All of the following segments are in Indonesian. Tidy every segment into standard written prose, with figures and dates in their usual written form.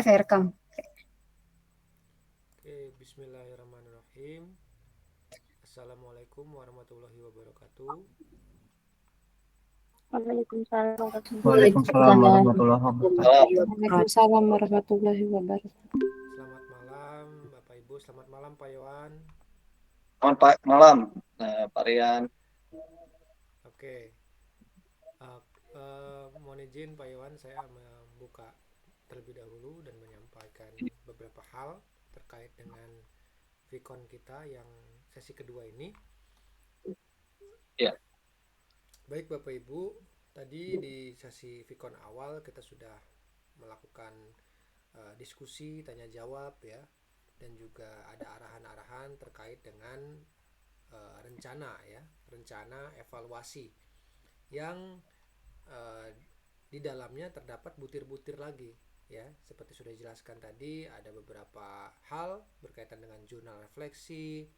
saya rekam. Oke, bismillahirrahmanirrahim. Assalamualaikum warahmatullahi wabarakatuh. Waalaikumsalam Waalaikumsalam warahmatullahi wabarakatuh. Waalaikumsalam warahmatullahi wabarakatuh. Selamat malam Bapak Ibu, selamat malam Pak Yohan. Selamat malam, Pak Rian. Oke, mohon izin Pak Yohan, saya membuka terlebih dahulu dan menyampaikan beberapa hal terkait dengan Vicon kita yang sesi kedua ini. Ya. Baik Bapak Ibu, tadi di sesi Vicon awal kita sudah melakukan diskusi tanya jawab ya, dan juga ada arahan-arahan terkait dengan rencana evaluasi yang di dalamnya terdapat butir-butir lagi ya, seperti sudah dijelaskan tadi. Ada beberapa hal berkaitan dengan jurnal refleksi,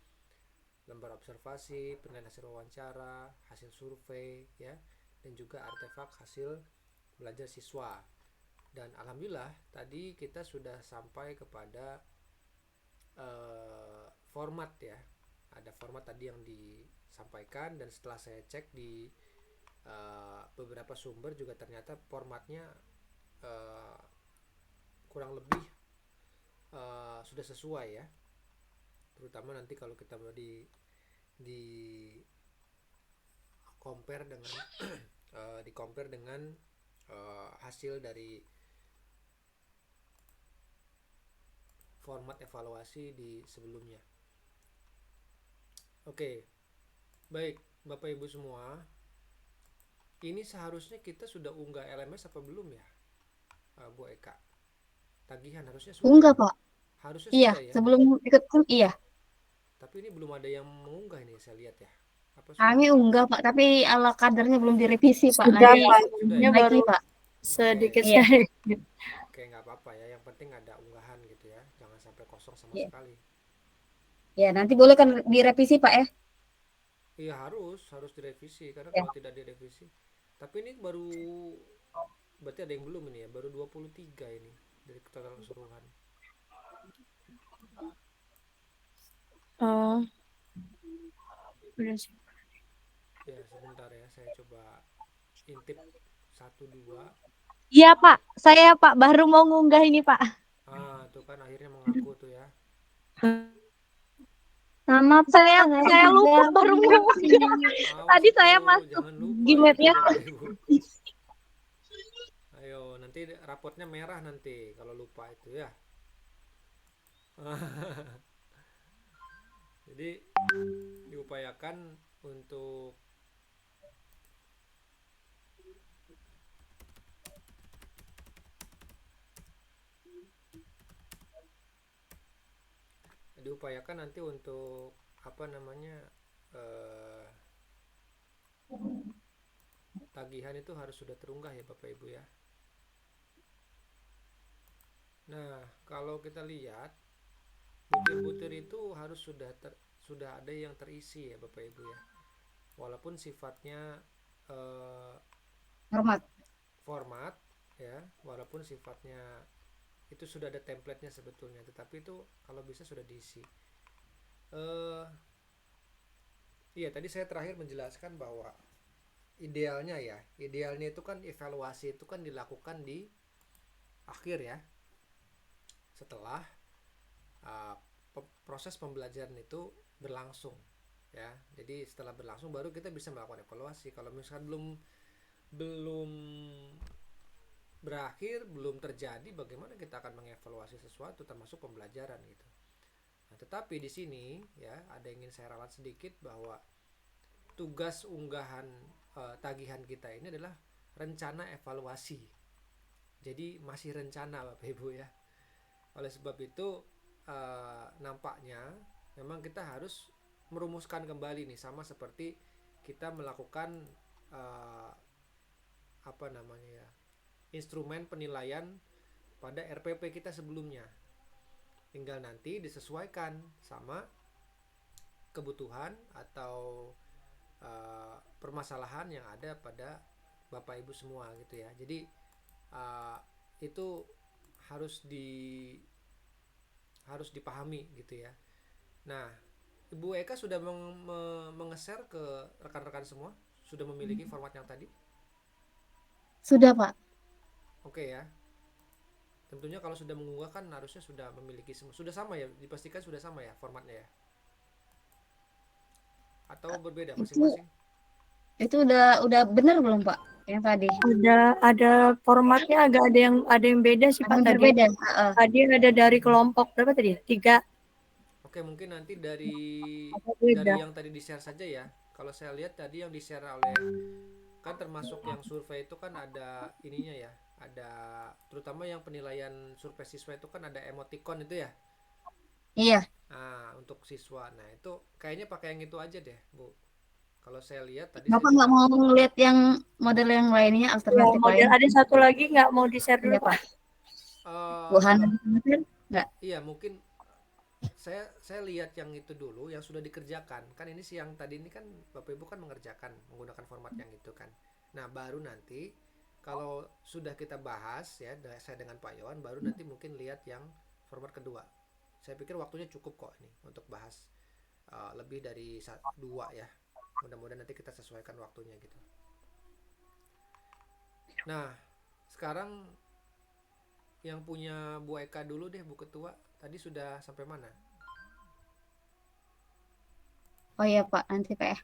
lembar observasi, penilaian hasil wawancara, hasil survei ya, dan juga artefak hasil belajar siswa. Dan alhamdulillah tadi kita sudah sampai kepada format ya. Ada format tadi yang disampaikan, dan setelah saya cek di beberapa sumber juga ternyata formatnya kurang lebih sudah sesuai ya. Terutama nanti kalau kita mau di compare dengan di compare dengan hasil dari format evaluasi di sebelumnya. Oke, baik Bapak Ibu semua, ini seharusnya kita sudah unggah LMS apa belum ya, Bu Eka? Tagihan harusnya sudah. Unggah, ya? Pak. Harusnya Iya, sudah ya. sebelum ikut iya. Tapi ini belum ada yang mengunggah ini, saya lihat ya. Apa sudah? Kami unggah, Pak, tapi ala kadarnya belum direvisi, Pak. Sudah, Nanti Pak. Sudah Ini ya? lagi, baru Pak. sedikit Iya. saya. Oke, nggak apa-apa ya. Yang penting ada unggahan gitu ya. Jangan sampai kosong sama Iya. sekali. Ya, nanti boleh kan direvisi, Pak ya? Iya, harus direvisi, karena Ya. kalau tidak direvisi. Tapi ini baru, berarti ada yang belum ini ya. Baru 23 ini dari total keseluruhan. Oh. Ya, sebentar ya. Saya coba intip 1 2. Iya Pak, saya Pak baru mau ngunggah ini Pak. Tuh kan akhirnya mengaku tuh ya. Sama saya lupa baru mau ngunggah. Tadi saya masuk jangan lupa Gmail-nya. itu, Bapak Ibu. Ayo, nanti rapotnya merah nanti kalau lupa itu ya. Jadi diupayakan untuk nanti untuk apa namanya, tagihan itu harus sudah terunggah ya Bapak Ibu ya. Nah, kalau kita lihat butir-butir itu harus sudah ada yang terisi ya Bapak Ibu ya. Walaupun sifatnya format ya, walaupun sifatnya itu sudah ada template-nya sebetulnya, tetapi itu kalau bisa sudah diisi. Iya, tadi saya terakhir menjelaskan bahwa idealnya itu kan evaluasi itu kan dilakukan di akhir ya, setelah proses pembelajaran itu berlangsung ya. Jadi setelah berlangsung baru kita bisa melakukan evaluasi. Kalau misalkan belum berakhir, belum terjadi, bagaimana kita akan mengevaluasi sesuatu termasuk pembelajaran gitu. Nah, tetapi di sini ya ada yang ingin saya ralat sedikit, bahwa tugas unggahan tagihan kita ini adalah rencana evaluasi. Jadi masih rencana Bapak Ibu ya. Oleh sebab itu nampaknya memang kita harus merumuskan kembali nih, sama seperti kita melakukan apa namanya ya, instrumen penilaian pada RPP kita sebelumnya. Tinggal nanti disesuaikan sama kebutuhan atau permasalahan yang ada pada Bapak Ibu semua gitu ya. Jadi itu harus dipahami gitu ya. Nah, Ibu Eka sudah menge-share ke rekan-rekan semua, sudah memiliki format yang tadi. Sudah, Pak. Oke ya. Tentunya kalau sudah mengunggah kan harusnya sudah memiliki semua. Sudah sama ya, dipastikan sudah sama ya formatnya ya. Atau berbeda Itu masing-masing? itu udah benar belum, Pak? Yang tadi. Ada formatnya ada yang beda sih Pak Ada tadi. berbeda. Heeh. Tadi ada dari kelompok berapa tadi ya? 3. Oke, mungkin nanti dari Ada beda. yang tadi di-share saja ya. Kalau saya lihat tadi yang di-share oleh, kan termasuk yang survei itu kan ada ininya ya. Ada terutama yang penilaian survei siswa itu kan ada emoticon itu ya. Iya. Nah, untuk siswa. Nah, itu kayaknya pakai yang itu aja deh, Bu. Kalau saya lihat tadi saya Bapak nggak juga mau lihat yang model yang lainnya, Ya, alternatif model lain? ada satu lagi nggak mau di-share dulu Iya, Pak? Pak. Bu eh Hana, nggak? iya, mungkin saya lihat yang itu dulu yang sudah dikerjakan. Kan ini sih yang tadi ini kan Bapak Ibu kan mengerjakan menggunakan format yang itu kan. Nah, baru nanti kalau sudah kita bahas ya, saya dengan Pak Yohan baru nanti mungkin lihat yang format kedua. Saya pikir waktunya cukup kok ini untuk bahas lebih dari 2 ya. Mudah-mudahan nanti kita sesuaikan waktunya gitu. Nah, sekarang yang punya Bu Eka dulu deh, Bu Ketua. Tadi sudah sampai mana? Oh iya, Pak. Nanti, Pak ya.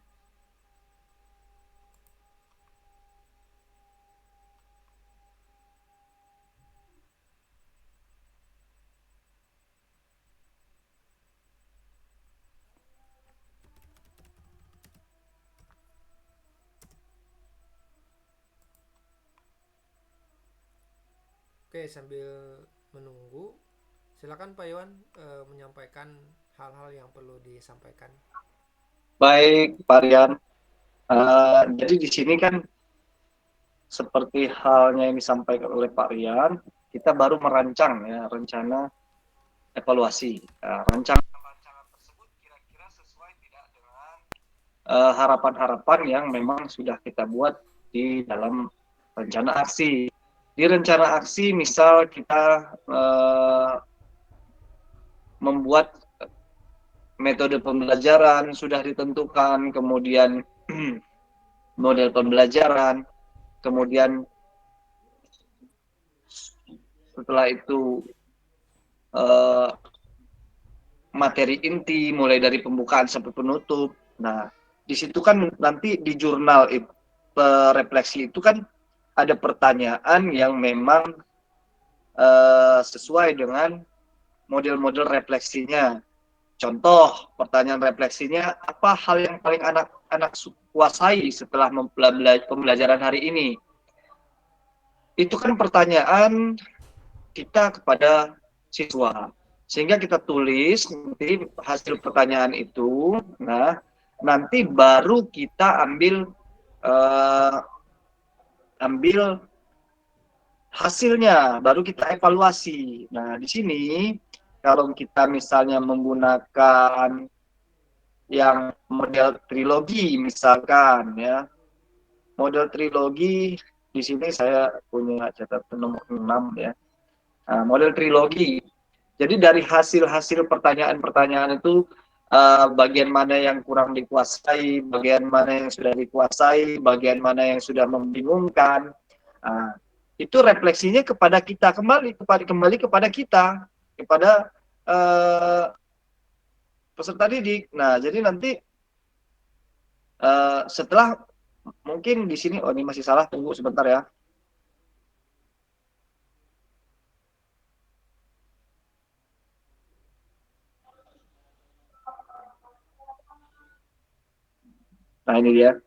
Oke, sambil menunggu, silakan Pak Iwan menyampaikan hal-hal yang perlu disampaikan. Baik, Pak Rian. Jadi di sini kan seperti halnya yang disampaikan oleh Pak Rian, kita baru merancang ya rencana evaluasi. Rancangan tersebut kira-kira sesuai tidak dengan harapan-harapan yang memang sudah kita buat di dalam rencana aksi. Di rencana aksi, misal kita membuat metode pembelajaran sudah ditentukan, kemudian model pembelajaran, kemudian setelah itu materi inti mulai dari pembukaan sampai penutup. Nah, di situ kan nanti di jurnal refleksi itu kan ada pertanyaan yang memang sesuai dengan model-model refleksinya. Contoh pertanyaan refleksinya, apa hal yang paling anak-anak kuasai setelah pembelajaran hari ini? Itu kan pertanyaan kita kepada siswa. Sehingga kita tulis nanti hasil pertanyaan itu. Nah, nanti baru kita ambil hasilnya, baru kita evaluasi. Nah, di sini kalau kita misalnya menggunakan yang model trilogi misalkan ya. Model trilogi di sini saya punya catatan nomor 6 ya. Nah, model trilogi. Jadi dari hasil-hasil pertanyaan-pertanyaan itu bagian mana yang kurang dikuasai, bagian mana yang sudah dikuasai, bagian mana yang sudah membingungkan. Nah, itu refleksinya kepada kita kembali kepada kita, kepada peserta didik. Nah, jadi nanti setelah mungkin di sini, oh ini masih salah, tunggu sebentar ya. Nah, ini dia.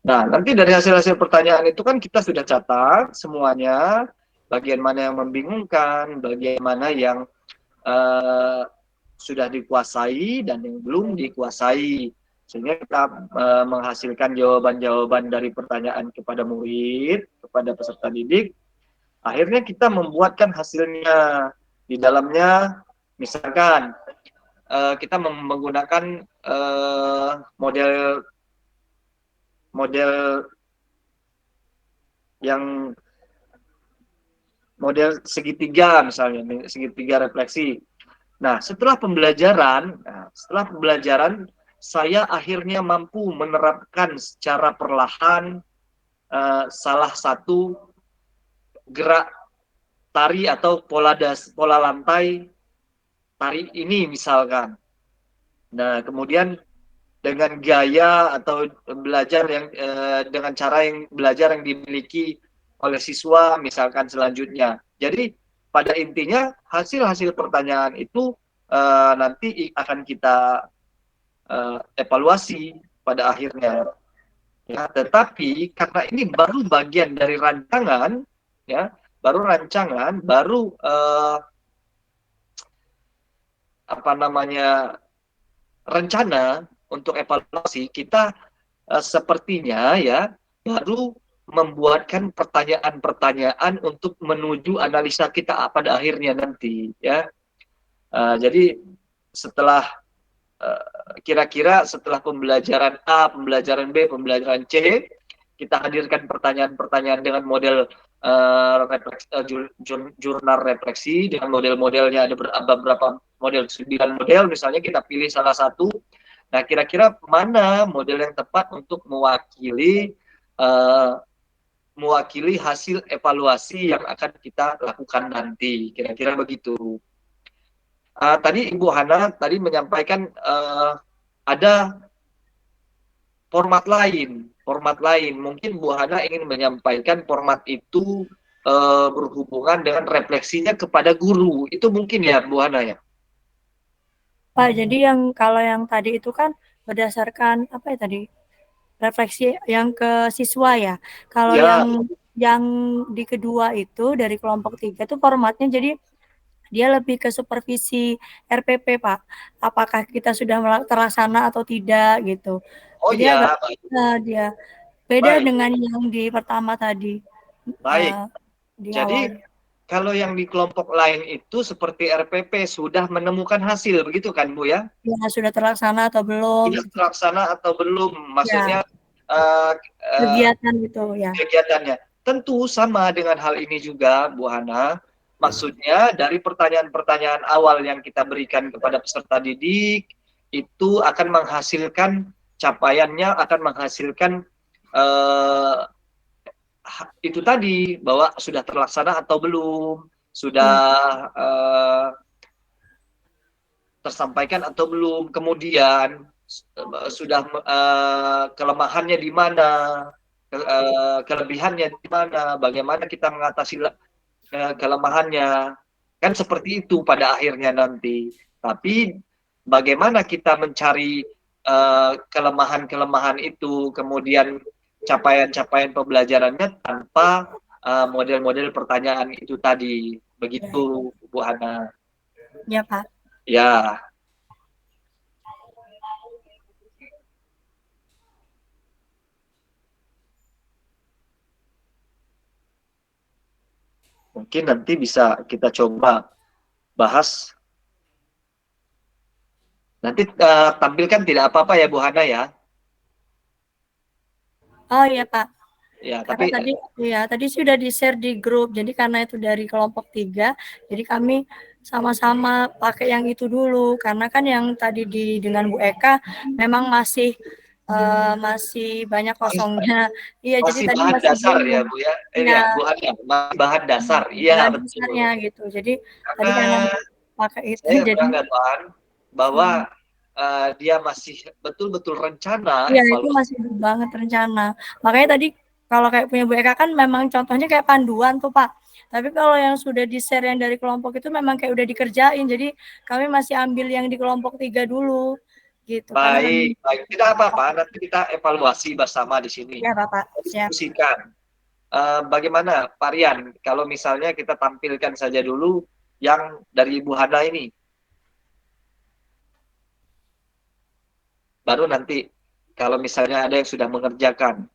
Nah, nanti dari hasil-hasil pertanyaan itu kan kita sudah catat semuanya, bagian mana yang membingungkan, bagian mana yang sudah dikuasai dan yang belum dikuasai. Sehingga kita menghasilkan jawaban-jawaban dari pertanyaan kepada murid, kepada peserta didik. Akhirnya kita membuatkan hasilnya. Di dalamnya, misalkan kita menggunakan model yang model segitiga misalnya, segitiga refleksi. Nah, setelah pembelajaran saya akhirnya mampu menerapkan secara perlahan salah satu gerak tari atau pola lantai tari ini misalkan. Nah, kemudian dengan gaya atau belajar yang dengan cara yang belajar yang dimiliki oleh siswa misalkan selanjutnya. Jadi pada intinya hasil-hasil pertanyaan itu nanti akan kita evaluasi pada akhirnya. Ya, tetapi karena ini baru bagian dari rancangan, ya, baru apa namanya rencana untuk evaluasi kita sepertinya ya baru membuatkan pertanyaan-pertanyaan untuk menuju analisa kita pada akhirnya nanti ya. Jadi setelah kira-kira setelah pembelajaran A, pembelajaran B, pembelajaran C, kita hadirkan pertanyaan-pertanyaan dengan model jurnal refleksi dengan model-modelnya ada beberapa model, 9 model misalnya kita pilih salah satu. Nah, kira-kira mana model yang tepat untuk mewakili hasil evaluasi yang akan kita lakukan nanti. Kira-kira begitu. Tadi Ibu Hana tadi menyampaikan ada format lain. Mungkin Bu Hana ingin menyampaikan format itu berhubungan dengan refleksinya kepada guru. Itu mungkin ya Bu Hana ya? Pak, jadi kalau yang tadi itu kan berdasarkan apa ya tadi? Refleksi yang ke siswa ya. Kalau Ya. yang di kedua itu dari kelompok 3 itu formatnya jadi dia lebih ke supervisi RPP, Pak. Apakah kita sudah terlaksana atau tidak gitu. Oh Jadi agak ya, dia beda baik. dengan yang di pertama tadi. Baik. Di Jadi awal. kalau yang di kelompok lain itu seperti RPP sudah menemukan hasil, begitu kan Bu ya? Ya, sudah terlaksana atau belum? Sudah terlaksana atau belum? Maksudnya kegiatan itu ya. kegiatannya. Tentu sama dengan hal ini juga Bu Hana. Maksudnya dari pertanyaan-pertanyaan awal yang kita berikan kepada peserta didik itu akan menghasilkan capaiannya, akan menghasilkan itu tadi bahwa sudah terlaksana atau belum, sudah tersampaikan atau belum, kemudian sudah kelemahannya di mana, kelebihannya di mana, bagaimana kita mengatasi kelemahannya, kan seperti itu pada akhirnya nanti. Tapi bagaimana kita mencari kelemahan-kelemahan itu, kemudian capaian-capaian pembelajarannya tanpa model-model pertanyaan itu tadi, begitu Bu Hana. Ya Pak. Ya. Mungkin nanti bisa kita coba bahas. Nanti tampilkan tidak apa-apa ya Bu Hana ya. Oh iya Pak. Ya, karena tadi sudah di-share di grup. Jadi karena itu dari kelompok 3, jadi kami sama-sama pakai yang itu dulu. Karena kan yang tadi dengan Bu Eka memang masih banyak kosongnya. Iya, masih jadi tadi bahan masih dasar belum. ya Bu ya. Ya, Bu Hana, bahan dasar. Iya, bahan betul. dasarnya gitu. Jadi tadi Karena karena pakai itu saya jadi beranggapan bahwa dia masih betul-betul rencana. iya, itu masih banget rencana. Makanya tadi kalau kayak punya Bu Eka kan memang contohnya kayak panduan tuh Pak. Tapi kalau yang sudah di-share yang dari kelompok itu memang kayak udah dikerjain. Jadi kami masih ambil yang di kelompok 3 dulu. Gitu. Baik. Tidak apa-apa, nanti kita evaluasi bersama di sini. Ya Bapak, siap. Diskusikan. Bagaimana Pak Rian, kalau misalnya kita tampilkan saja dulu yang dari Ibu Hana ini. Baru nanti kalau misalnya ada yang sudah mengerjakan.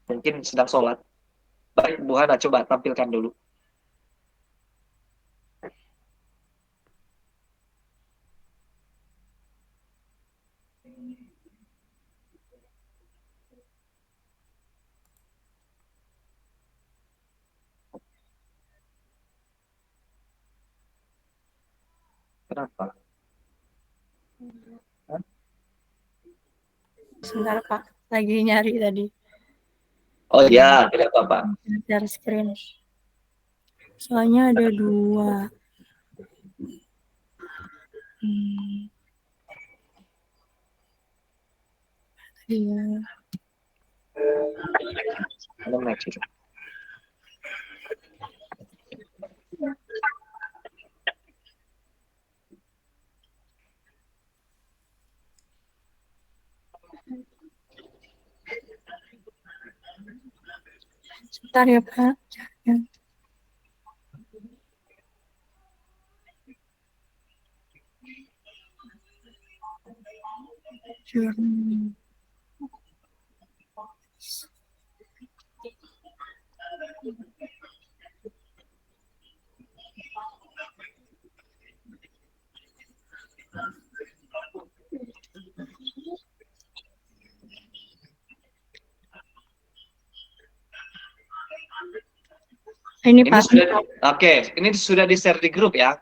Mungkin sedang sholat. Baik, Bu Hana, coba tampilkan dulu. Kenapa? Sebentar Pak, lagi nyari tadi. Oh ya, tidak apa-apa. Share screen. Soalnya ada 2. Iya. Sebentar ya Pak. Ini Ini Pak. oke, ini sudah di-share di grup ya.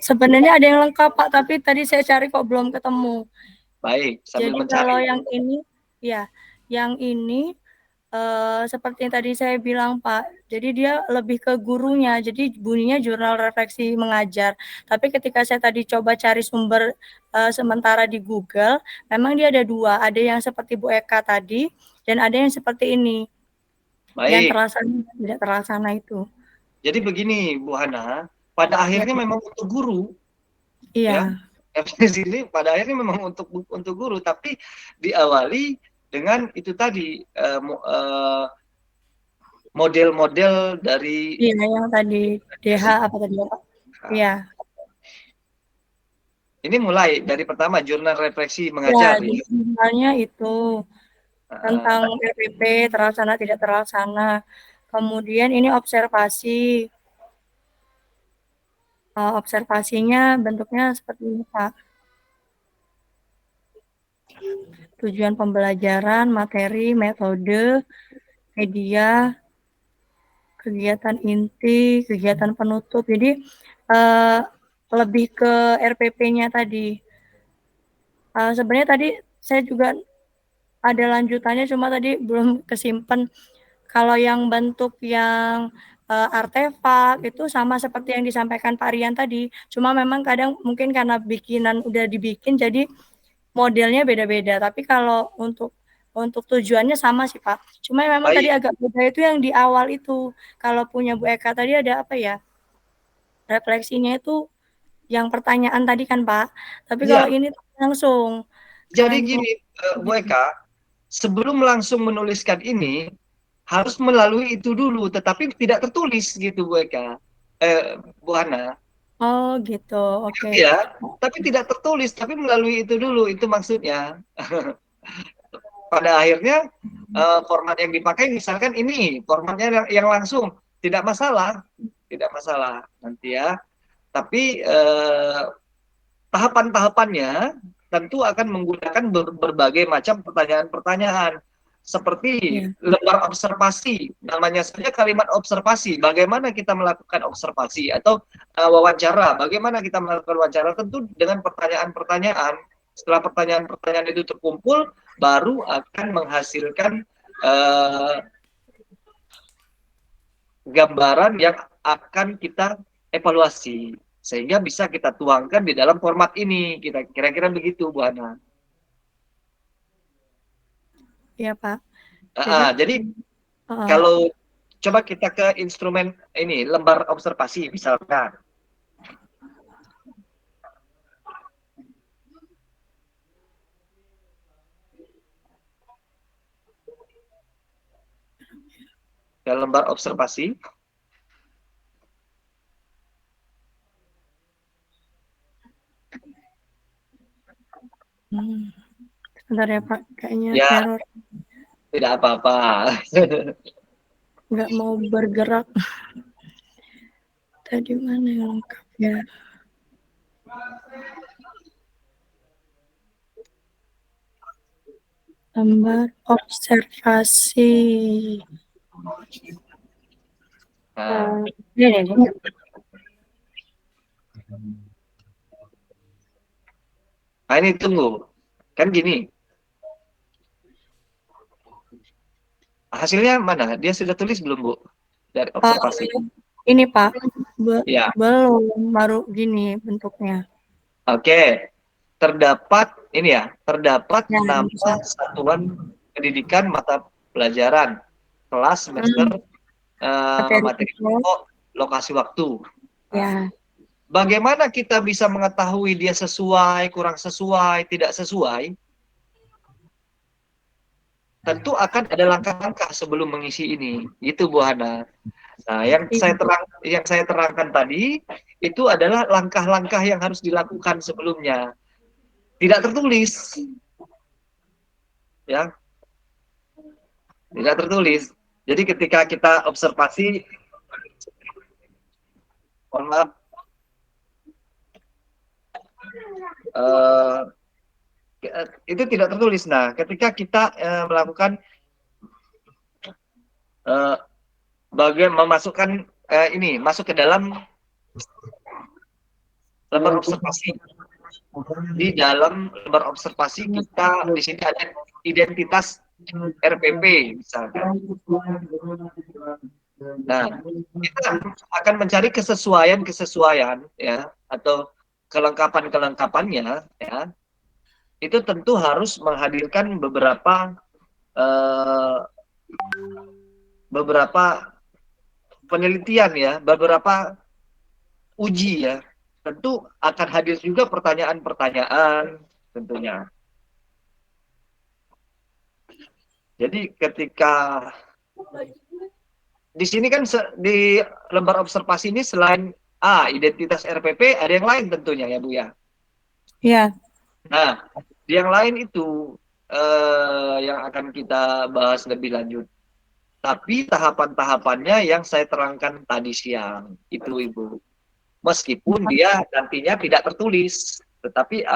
Sebenarnya ada yang lengkap Pak, tapi tadi saya cari kok belum ketemu. Baik, sambil Jadi mencari. kalau yang ini, ya, yang ini seperti yang tadi saya bilang Pak, jadi dia lebih ke gurunya, jadi bunyinya jurnal refleksi mengajar. Tapi ketika saya tadi coba cari sumber sementara di Google, memang dia ada 2, ada yang seperti Bu Eka tadi, dan ada yang seperti ini, yang Baik. terlaksana tidak terlaksana itu. Jadi begini Bu Hana, pada akhirnya memang untuk guru. Iya. Ya, di sini pada akhirnya memang untuk guru, tapi diawali dengan itu tadi model-model dari yang tadi DH apa tadi Pak? Iya. Ini mulai dari pertama jurnal refleksi mengajar. Ya, jurnalnya itu tentang RPP terlaksana tidak terlaksana. Kemudian ini observasi. Observasinya bentuknya seperti ini Pak. Tujuan pembelajaran, materi, metode, media, kegiatan inti, kegiatan penutup. Jadi lebih ke RPP-nya tadi. Sebenarnya tadi saya juga ada lanjutannya, cuma tadi belum kesimpan. Kalau yang bentuk yang artefak itu sama seperti yang disampaikan Pak Rian tadi. Cuma memang kadang mungkin karena bikinan udah dibikin jadi modelnya beda-beda. Tapi kalau untuk tujuannya sama sih Pak. Cuma memang tadi agak beda itu yang di awal itu. Kalau punya Bu Eka tadi ada apa ya? Refleksinya itu yang pertanyaan tadi kan Pak. Tapi kalau ini langsung. Jadi gini Bu Eka, sebelum langsung menuliskan ini harus melalui itu dulu, tetapi tidak tertulis gitu Bu Eka, Bu Hana. Oh gitu, oke. Ya, tapi tidak tertulis, tapi melalui itu dulu, itu maksudnya. Pada akhirnya format yang dipakai misalkan ini formatnya yang langsung, tidak masalah nanti ya. Tapi tahapan-tahapannya tentu akan menggunakan berbagai macam pertanyaan-pertanyaan. Seperti lembar observasi, namanya saja kalimat observasi. Bagaimana kita melakukan observasi atau wawancara? Bagaimana kita melakukan wawancara? Tentu dengan pertanyaan-pertanyaan. Setelah pertanyaan-pertanyaan itu terkumpul, baru akan menghasilkan gambaran yang akan kita evaluasi. Sehingga bisa kita tuangkan di dalam format ini. Kira-kira begitu, Bu Hana. Iya Pak. Jadi kalau coba kita ke instrumen ini, lembar observasi misalkan. Ke lembar observasi. Sebentar ya Pak, kayaknya error. Tidak apa-apa. Nggak mau bergerak. Tadi mana yang lengkap ya? Lembar observasi. Ini. Nah ini tunggu, kan gini, hasilnya mana? Dia sudah tulis belum Bu? Dari observasi. Ini Pak, Ya, belum, baru gini bentuknya. oke. Terdapat ini ya, terdapat Ya, nama bisa. satuan pendidikan mata pelajaran kelas semester materi pokok lokasi waktu. Ya, Bagaimana kita bisa mengetahui dia sesuai, kurang sesuai, tidak sesuai? Tentu akan ada langkah-langkah sebelum mengisi ini. Itu Bu Hana. Nah, yang saya terangkan tadi itu adalah langkah-langkah yang harus dilakukan sebelumnya. Tidak tertulis. Ya, tidak tertulis. Jadi ketika kita observasi, mohon maaf, itu tidak tertulis. Nah, ketika kita melakukan bagian memasukkan ini masuk ke dalam lembar observasi. Di dalam lembar observasi kita di sini ada identitas RPP misalkan. Nah, kita akan mencari kesesuaian ya atau kelengkapannya ya. Itu tentu harus menghadirkan beberapa penelitian ya, beberapa uji ya. Tentu akan hadir juga pertanyaan-pertanyaan tentunya. Jadi ketika di sini kan di lembar observasi ini selain identitas RPP ada yang lain tentunya ya Bu ya. Iya. Nah, yang lain itu yang akan kita bahas lebih lanjut. Tapi tahapan-tahapannya yang saya terangkan tadi siang itu Ibu. Meskipun dia nantinya tidak tertulis, tetapi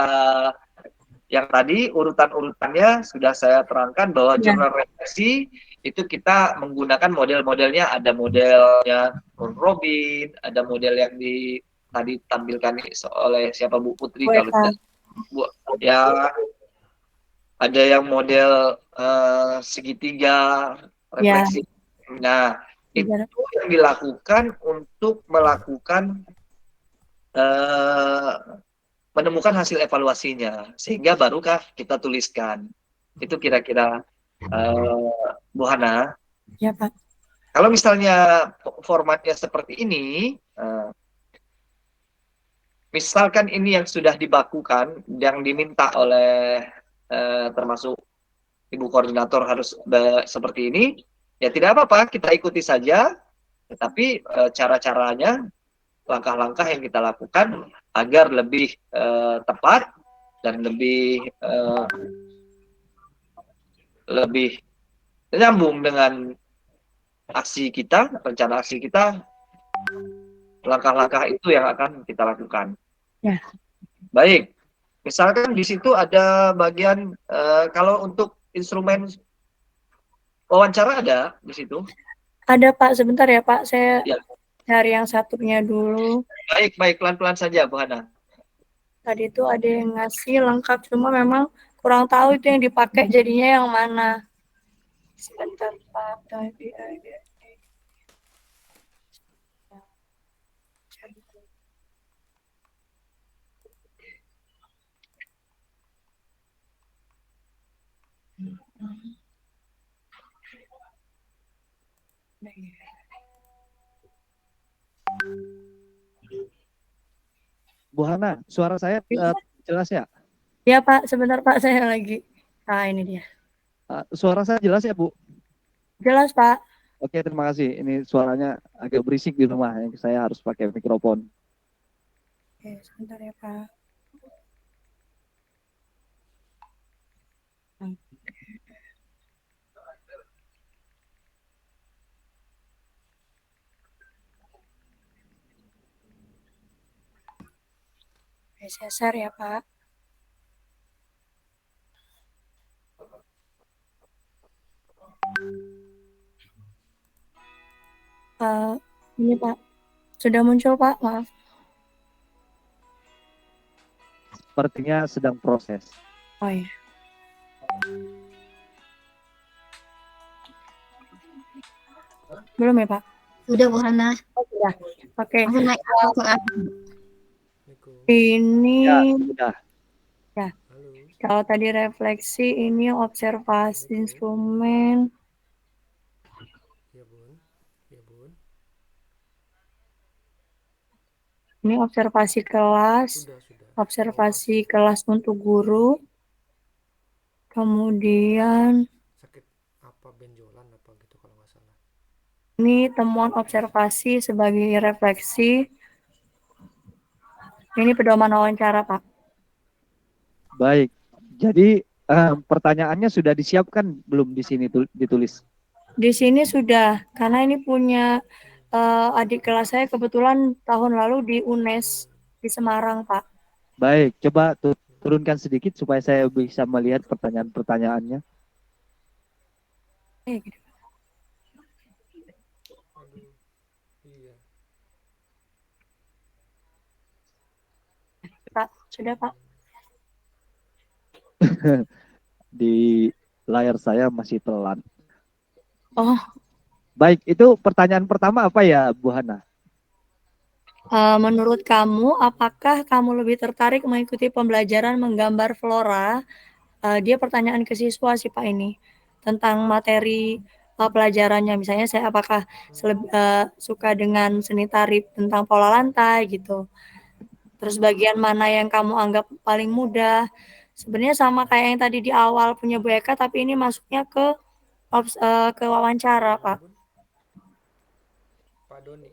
yang tadi urutan-urutannya sudah saya terangkan bahwa jurnal refleksi itu kita menggunakan model-modelnya, ada modelnya Robin, ada model yang tadi tampilkan oleh siapa Bu Putri kalau tidak Bu, ya ada yang model segitiga refleksi. Nah, itu yang dilakukan untuk melakukan menemukan hasil evaluasinya sehingga barukah kita tuliskan. Itu kira-kira Bu Hana. Ya Pak. Kalau misalnya formatnya seperti ini, misalkan ini yang sudah dibakukan, yang diminta oleh termasuk Ibu Koordinator harus seperti ini, ya tidak apa-apa, kita ikuti saja, tetapi cara-caranya, langkah-langkah yang kita lakukan agar lebih tepat dan lebih nyambung dengan aksi kita, rencana aksi kita, langkah-langkah itu yang akan kita lakukan. Ya. Baik, misalkan di situ ada bagian kalau untuk instrumen wawancara ada di situ. Ada Pak, sebentar ya Pak, saya cari yang satunya dulu. Baik, pelan-pelan saja Bu Hana. Tadi itu ada yang ngasih lengkap, cuma memang kurang tahu itu yang dipakai jadinya yang mana. Sebentar Pak, tadi ada. Bu Hana, suara saya jelas ya? Iya Pak, sebentar Pak, saya lagi. Nah ini dia. Suara saya jelas ya Bu? Jelas Pak. Oke, terima kasih. Ini suaranya agak berisik di rumah, saya harus pakai mikrofon. Oke, sebentar ya Pak. Saya share ya Pak. Ini Pak, sudah muncul Pak, maaf. sepertinya sedang proses. Oh iya. Belum ya, Pak? Sudah Bu Hana. Oh, sudah. Oke. Langsung naik langsung aja. Assalamualaikum. Ini Ya, sudah. Halo. kalau tadi refleksi, ini observasi instrumen. Ya Bun. Ya Bun. Ini observasi kelas. Sudah. Observasi kelas untuk guru. Kemudian Sakit apa benjolan apa gitu kalau nggak salah. ini temuan observasi sebagai refleksi. Ini pedoman wawancara, Pak. Baik. Jadi pertanyaannya sudah disiapkan belum di sini ditulis? Di sini sudah, karena ini punya adik kelas saya kebetulan tahun lalu di UNES di Semarang, Pak. Baik, coba turunkan sedikit supaya saya bisa melihat pertanyaan-pertanyaannya. Gitu. Aduh. Iya. Pak, sudah, Pak. Di layar saya masih telan. Oh, Baik, itu pertanyaan pertama apa ya, Bu Hana? menurut kamu, apakah kamu lebih tertarik mengikuti pembelajaran menggambar flora? Dia pertanyaan ke siswa sih Pak ini tentang materi pelajarannya. Misalnya saya apakah suka dengan seni tari tentang pola lantai gitu. Terus bagian mana yang kamu anggap paling mudah? Sebenarnya sama kayak yang tadi di awal punya Bu Eka, tapi ini masuknya ke wawancara, Pak. Pak Doni.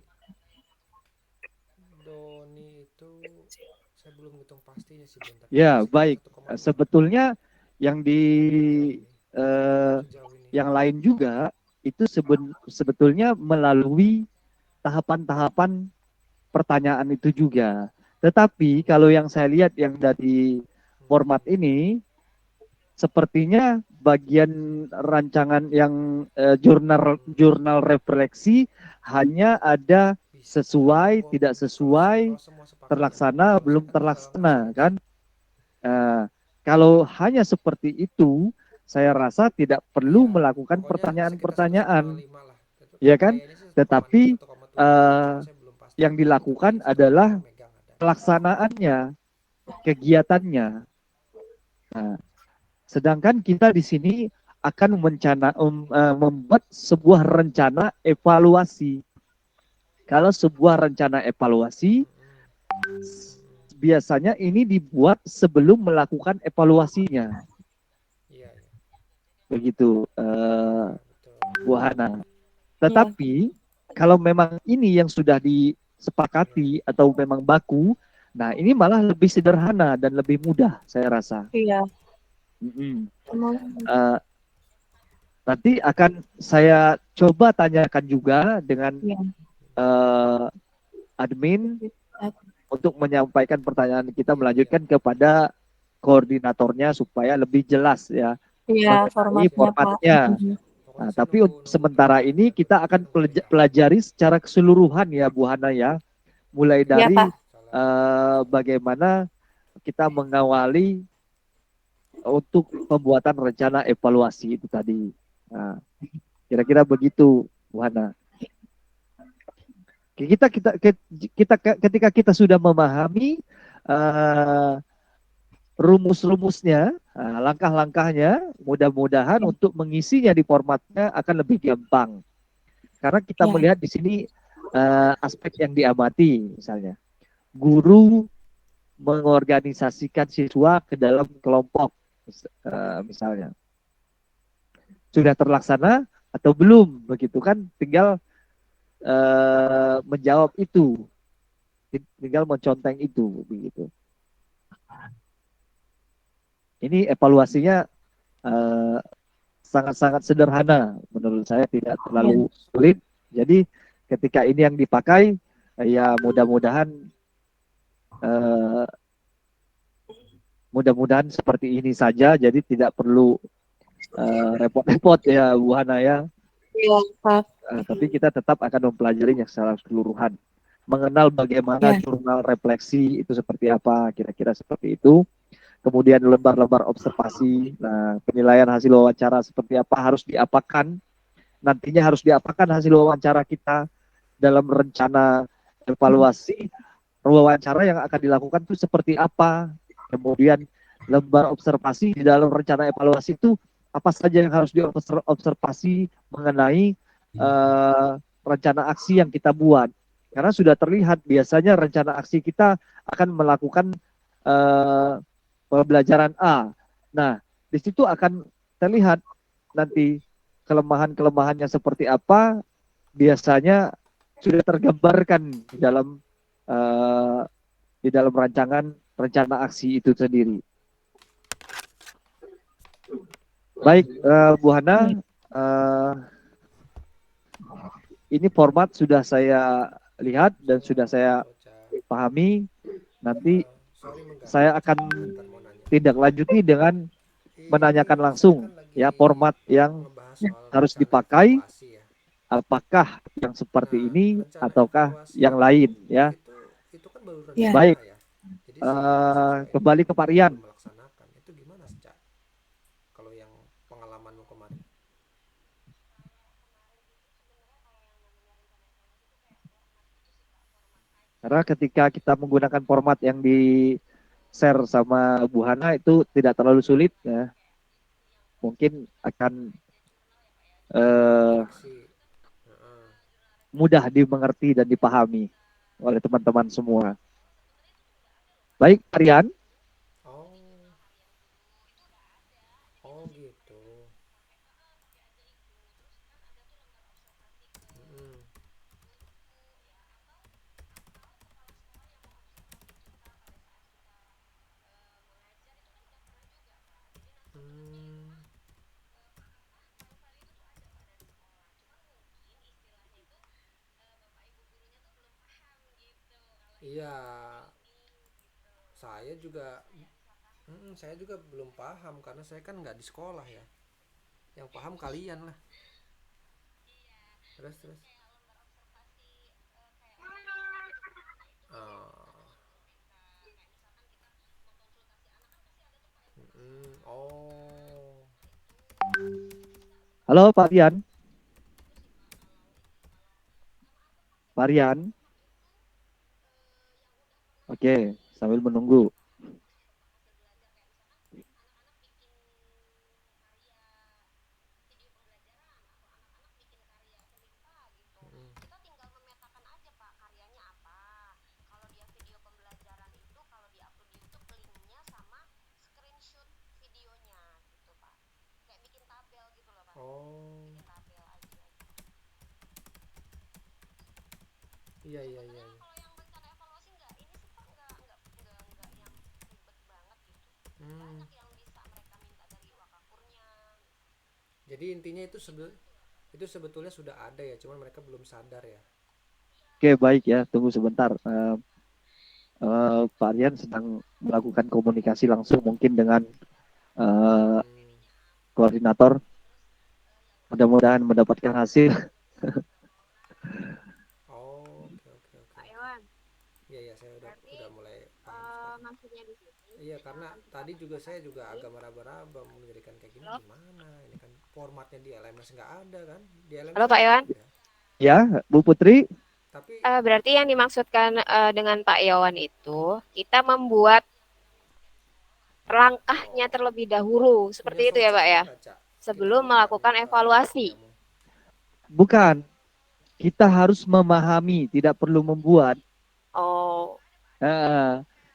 Doni itu saya belum hitung pastinya sih Bun. Tapi Ya, sekitar baik. 1,2. Sebetulnya yang di Sejauh ini. yang lain juga itu sebetulnya melalui tahapan-tahapan pertanyaan itu juga. Tetapi kalau yang saya lihat yang dari format ini, sepertinya bagian rancangan yang jurnal refleksi hanya ada sesuai, tidak sesuai, terlaksana, belum terlaksana, kan? Kalau hanya seperti itu, saya rasa tidak perlu melakukan pertanyaan-pertanyaan, ya kan? Tetapi yang dilakukan adalah pelaksanaannya, kegiatannya. Nah, sedangkan kita di sini akan membuat sebuah rencana evaluasi. Kalau sebuah rencana evaluasi, biasanya ini dibuat sebelum melakukan evaluasinya. Begitu, Bu Hana. Tetapi kalau memang ini yang sudah disepakati atau memang baku, nah ini malah lebih sederhana dan lebih mudah, saya rasa. Iya. Nanti akan saya coba tanyakan juga dengan admin untuk menyampaikan pertanyaan kita, melanjutkan kepada koordinatornya supaya lebih jelas ya. Iya, formatnya. Nah, tapi untuk sementara ini kita akan pelajari secara keseluruhan ya Bu Hana ya. Mulai dari bagaimana kita mengawali untuk pembuatan rencana evaluasi itu tadi. Nah, kira-kira begitu Bu Hana. Ketika kita sudah memahami rumus-rumusnya, langkah-langkahnya, mudah-mudahan untuk mengisinya di formatnya akan lebih gampang. Karena kita melihat di sini aspek yang diamati, misalnya guru mengorganisasikan siswa ke dalam kelompok, misalnya sudah terlaksana atau belum, begitu kan? Tinggal menjawab itu, tinggal menconteng itu, begitu. Ini evaluasinya sangat-sangat sederhana, menurut saya tidak terlalu sulit. Jadi ketika ini yang dipakai, ya mudah-mudahan seperti ini saja. Jadi tidak perlu repot-repot ya Bu Hana ya. Iya, Pak. Tapi kita tetap akan mempelajarinya secara keseluruhan. mengenal bagaimana Ya. jurnal refleksi itu seperti apa, kira-kira seperti itu. Kemudian lembar-lembar observasi. Nah, penilaian hasil wawancara seperti apa, harus diapakan, nantinya harus diapakan hasil wawancara kita dalam rencana evaluasi wawancara yang akan dilakukan itu seperti apa. Kemudian lembar observasi di dalam rencana evaluasi itu apa saja yang harus diobservasi mengenai rencana aksi yang kita buat. Karena sudah terlihat biasanya rencana aksi kita akan melakukan pembelajaran A. Nah, di situ akan terlihat nanti kelemahan-kelemahannya seperti apa, biasanya sudah tergambarkan di dalam rancangan rencana aksi itu sendiri. Baik, Bu Hana, ini format sudah saya lihat dan sudah saya pahami. Nanti saya akan tindak lanjuti dengan menanyakan langsung ya format yang harus dipakai, apakah yang seperti ini ataukah yang lain ya. Ya. Baik, kembali ke Pak Rian. Itu gimana, Cak? Kalau yang pengalamanmu kemarin? Karena ketika kita menggunakan format yang di share sama Bu Hana itu tidak terlalu sulit ya. Mungkin akan mudah dimengerti dan dipahami oleh teman-teman semua. Baik, Pak Rian. Oh gitu. Iya, saya juga belum paham karena saya kan nggak di sekolah ya. Yang paham kalian lah. Terus. Halo Pak Rian. Pak Rian. Oke, sambil menunggu. Iya. Jadi intinya itu sebetulnya sudah ada ya, cuman mereka belum sadar ya. Oke, baik ya, tunggu sebentar. Pak Rian sedang melakukan komunikasi langsung mungkin dengan koordinator. Mudah-mudahan mendapatkan hasil. Oke. Pak Iwan. Iya, saya udah mulai paham. Maksudnya di sini. Iya, karena tadi saya juga agak meraba-raba menjadikan kayak gini gimana. Ini kan formatnya di LMS nggak ada kan? Di LMS. Halo Pak Iwan. Ya, Bu Putri. Tapi berarti yang dimaksudkan dengan Pak Iwan itu kita membuat langkahnya terlebih dahulu seperti itu ya Pak ya, sebelum melakukan evaluasi. Bukan, kita harus memahami, tidak perlu membuat.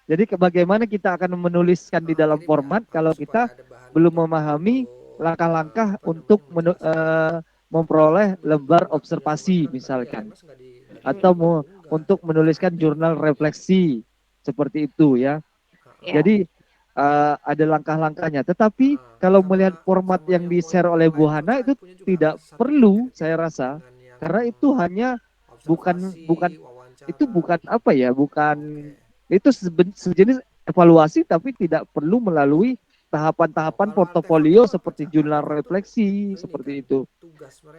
Jadi bagaimana kita akan menuliskan di dalam format kalau kita belum memahami langkah-langkah untuk memperoleh lembar observasi misalkan, atau untuk menuliskan jurnal refleksi seperti itu ya. Jadi ada langkah-langkahnya. Tetapi kalau melihat format yang di-share oleh Bu Hana itu tidak perlu, saya rasa, karena itu hanya bukan itu sejenis evaluasi, tapi tidak perlu melalui tahapan-tahapan portofolio seperti jurnal refleksi seperti itu,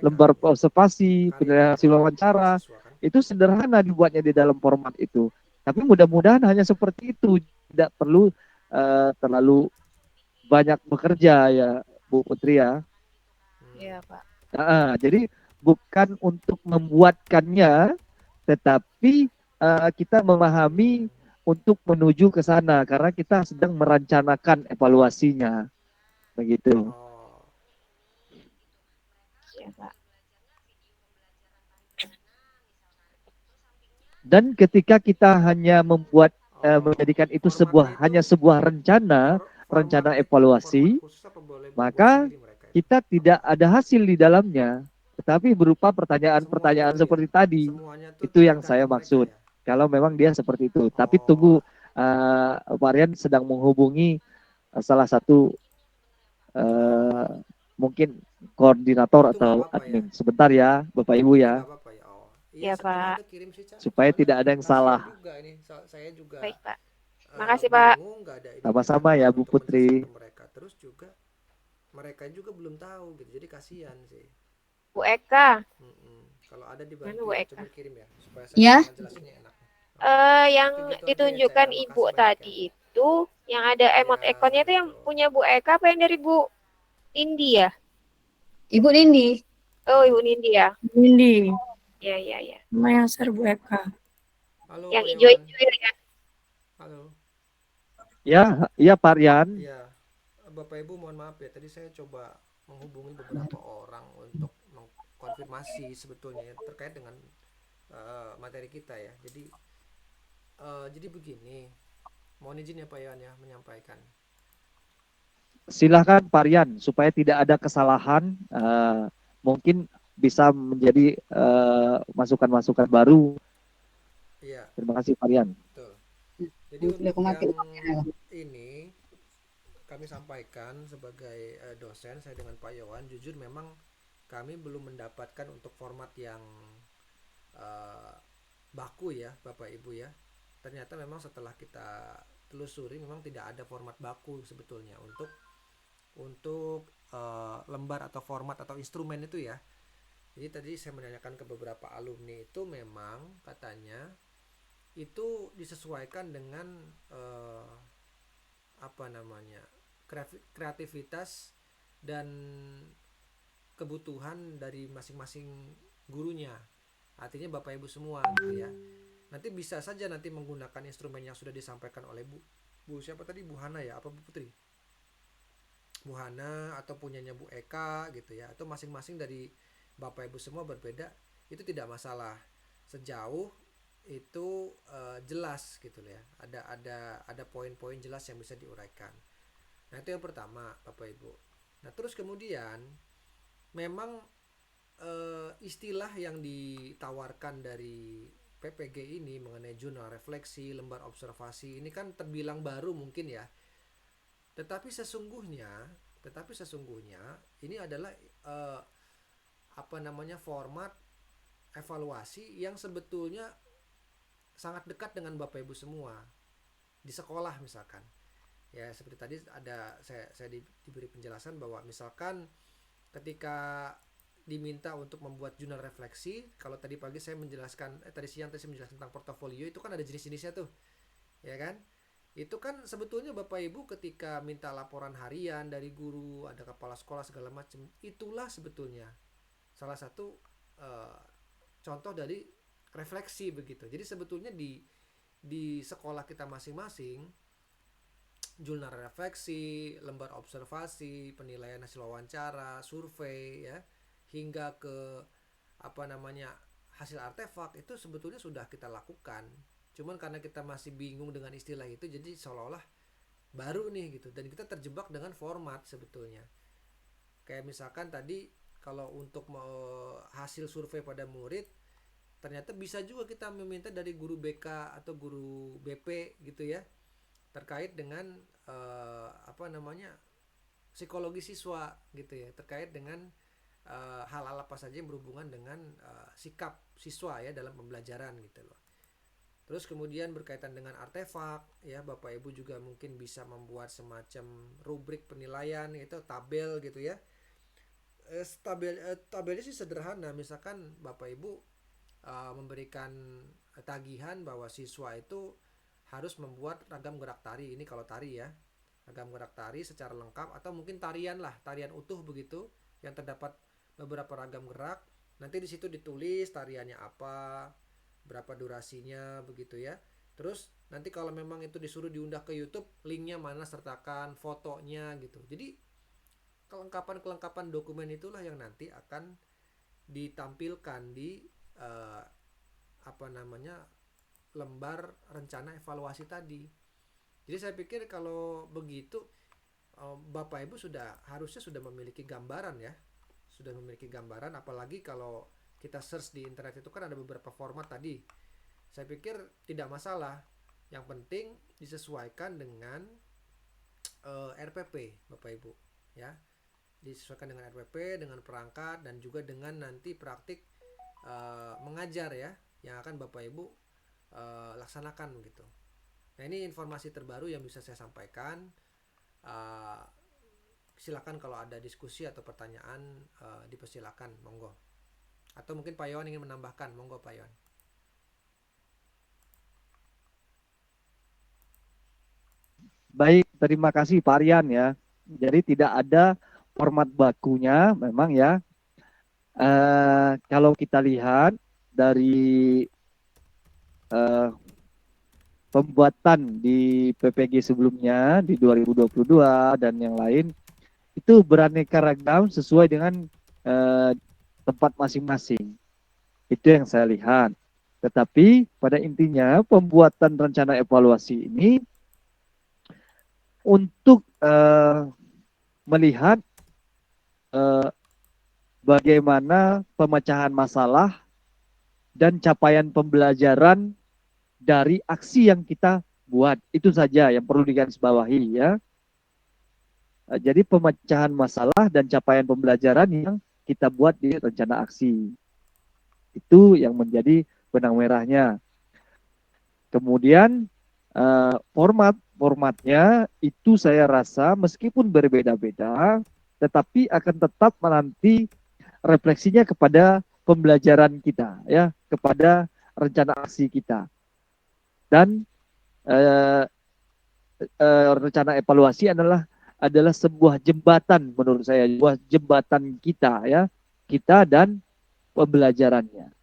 lembar observasi, penilaian hasil wawancara. Itu sederhana dibuatnya di dalam format itu. Tapi mudah-mudahan hanya seperti itu, tidak perlu terlalu banyak bekerja ya Bu Putri ya. Iya, Pak. Jadi bukan untuk membuatkannya, tetapi kita memahami untuk menuju ke sana karena kita sedang merencanakan evaluasinya, begitu. Oh, Iya, Pak. Dan ketika kita hanya membuat oh. menjadikan itu Formatnya itu sebuah rencana formatnya itu evaluasi, format khusus apa boleh buat maka sendiri mereka itu? kita tidak ada hasil di dalamnya, tetapi berupa Semuanya pertanyaan-pertanyaan tuh seperti tadi. semuanya tuh Itu yang diberikan saya ke mereka maksud. ya. Kalau memang dia seperti itu. Tapi Oh, tunggu, Pak Rian sedang menghubungi salah satu oh. mungkin koordinator Itu nggak atau apa-apa ya. admin. Sebentar ya, Bapak Ibu Itu ya, nggak apa-apa ya. Oh, iya Iya, segera Pak. aja kirim sih, Cak. supaya Soalnya tidak ada yang kasihan salah. juga ini. Saya juga Baik, Pak. Makasih, Pak. bingung, nggak ada ininya kan Sama-sama ya, Bu untuk menjelaskan Putri. ke mereka. Terus juga mereka juga belum tahu gitu. Jadi kasihan sih. Bu Eka. Kalau ada Mana dibantu Bu ya, Eka? coba kirim ya supaya saya Ya, bisa ngejelasinnya enak. Oke. Yang Itu gitu aja ya, ditunjukkan Cak. Ibu Makasih banyak ya. tadi itu, yang ada emot Ya, ekornya itu yang betul. punya Bu Eka apa yang dari Bu Indi ya? Ibu Nindi. Oh, Ibu Nindi ya. Windy, Iya, iya, iya. sama yang serbu Eka. Halo Yang Pak Iwan. hijau-hijau ya. Halo. Ya Pak Rian. Iya, Bapak Ibu mohon maaf ya. Tadi saya coba menghubungi beberapa orang untuk mengkonfirmasi sebetulnya ya, terkait dengan materi kita ya. Jadi begini. Mohon izin ya Pak Iwan ya menyampaikan. Silakan Pak Rian, supaya tidak ada kesalahan, mungkin bisa menjadi masukan-masukan baru. Iya, Terima kasih Pak Rian. betul. Jadi untuk yang ini kami sampaikan sebagai dosen, saya dengan Pak Yowan, jujur memang kami belum mendapatkan untuk format yang baku ya Bapak Ibu ya. Ternyata memang setelah kita telusuri memang tidak ada format baku sebetulnya untuk lembar atau format atau instrumen itu ya. Jadi tadi saya menanyakan ke beberapa alumni itu memang katanya itu disesuaikan dengan apa namanya kreativitas dan kebutuhan dari masing-masing gurunya. Artinya Bapak Ibu semua gitu ya. Nanti bisa saja nanti menggunakan instrumen yang sudah disampaikan oleh Bu siapa tadi, Bu Hana ya, apa Bu Putri? Bu Hana atau punyanya Bu Eka gitu ya, atau masing-masing dari Bapak Ibu semua berbeda, itu tidak masalah sejauh itu jelas gitu ya. Ada poin-poin jelas yang bisa diuraikan. Nah, itu yang pertama Bapak Ibu. Nah, terus kemudian memang istilah yang ditawarkan dari PPG ini mengenai jurnal refleksi, lembar observasi ini kan terbilang baru mungkin ya. Tetapi sesungguhnya ini adalah apa namanya format evaluasi yang sebetulnya sangat dekat dengan Bapak Ibu semua di sekolah misalkan. Ya seperti tadi ada saya diberi penjelasan bahwa misalkan ketika diminta untuk membuat jurnal refleksi, kalau tadi pagi saya menjelaskan tadi siang saya menjelaskan tentang portofolio, itu kan ada jenis-jenisnya tuh. Ya kan? Itu kan sebetulnya Bapak Ibu ketika minta laporan harian dari guru, ada kepala sekolah segala macam, itulah sebetulnya salah satu contoh dari refleksi begitu. Jadi sebetulnya di sekolah kita masing-masing, jurnal refleksi, lembar observasi, penilaian hasil wawancara, survei ya, hingga ke apa namanya hasil artefak itu sebetulnya sudah kita lakukan. Cuman karena kita masih bingung dengan istilah itu, jadi seolah-olah baru nih gitu, dan kita terjebak dengan format sebetulnya. Kayak misalkan tadi kalau untuk hasil survei pada murid, ternyata bisa juga kita meminta dari guru BK atau guru BP gitu ya, terkait dengan apa namanya psikologi siswa gitu ya, terkait dengan hal-hal apa saja yang berhubungan dengan sikap siswa ya dalam pembelajaran gitu loh. Terus kemudian berkaitan dengan artefak ya, Bapak Ibu juga mungkin bisa membuat semacam rubrik penilaian, itu tabel gitu ya. Tabelnya sih sederhana, misalkan Bapak Ibu memberikan tagihan bahwa siswa itu harus membuat ragam gerak tari. Ini kalau tari ya, ragam gerak tari secara lengkap, atau mungkin tarian lah, tarian utuh begitu, yang terdapat beberapa ragam gerak. Nanti di situ ditulis tariannya apa, berapa durasinya begitu ya. Terus nanti kalau memang itu disuruh diunggah ke YouTube, linknya mana, sertakan fotonya gitu. Jadi kelengkapan dokumen itulah yang nanti akan ditampilkan di lembar rencana evaluasi tadi. Jadi saya pikir kalau begitu Bapak Ibu harusnya sudah memiliki gambaran ya. Sudah memiliki gambaran, apalagi kalau kita search di internet itu kan ada beberapa format tadi. Saya pikir tidak masalah. Yang penting disesuaikan dengan RPP Bapak Ibu ya. Disesuaikan dengan RPP, dengan perangkat, dan juga dengan nanti praktik mengajar ya, yang akan Bapak Ibu laksanakan gitu. Nah, ini informasi terbaru yang bisa saya sampaikan. Silakan kalau ada diskusi atau pertanyaan dipersilakan, monggo. Atau mungkin Pak Yon ingin menambahkan, monggo Pak Yon. Baik, terima kasih Pak Rian ya. Jadi tidak ada format bakunya memang ya. Kalau kita lihat dari pembuatan di PPG sebelumnya di 2022 dan yang lain, itu beraneka ragam sesuai dengan tempat masing-masing. Itu yang saya lihat. Tetapi pada intinya pembuatan rencana evaluasi ini untuk melihat bagaimana pemecahan masalah dan capaian pembelajaran dari aksi yang kita buat. Itu saja yang perlu digarisbawahi ya. Jadi pemecahan masalah dan capaian pembelajaran yang kita buat di rencana aksi. Itu yang menjadi benang merahnya. Kemudian formatnya itu saya rasa meskipun berbeda-beda, tetapi akan tetap menanti refleksinya kepada pembelajaran kita, ya, kepada rencana aksi kita. Dan rencana evaluasi adalah sebuah jembatan menurut saya, sebuah jembatan kita, ya, kita dan pembelajarannya.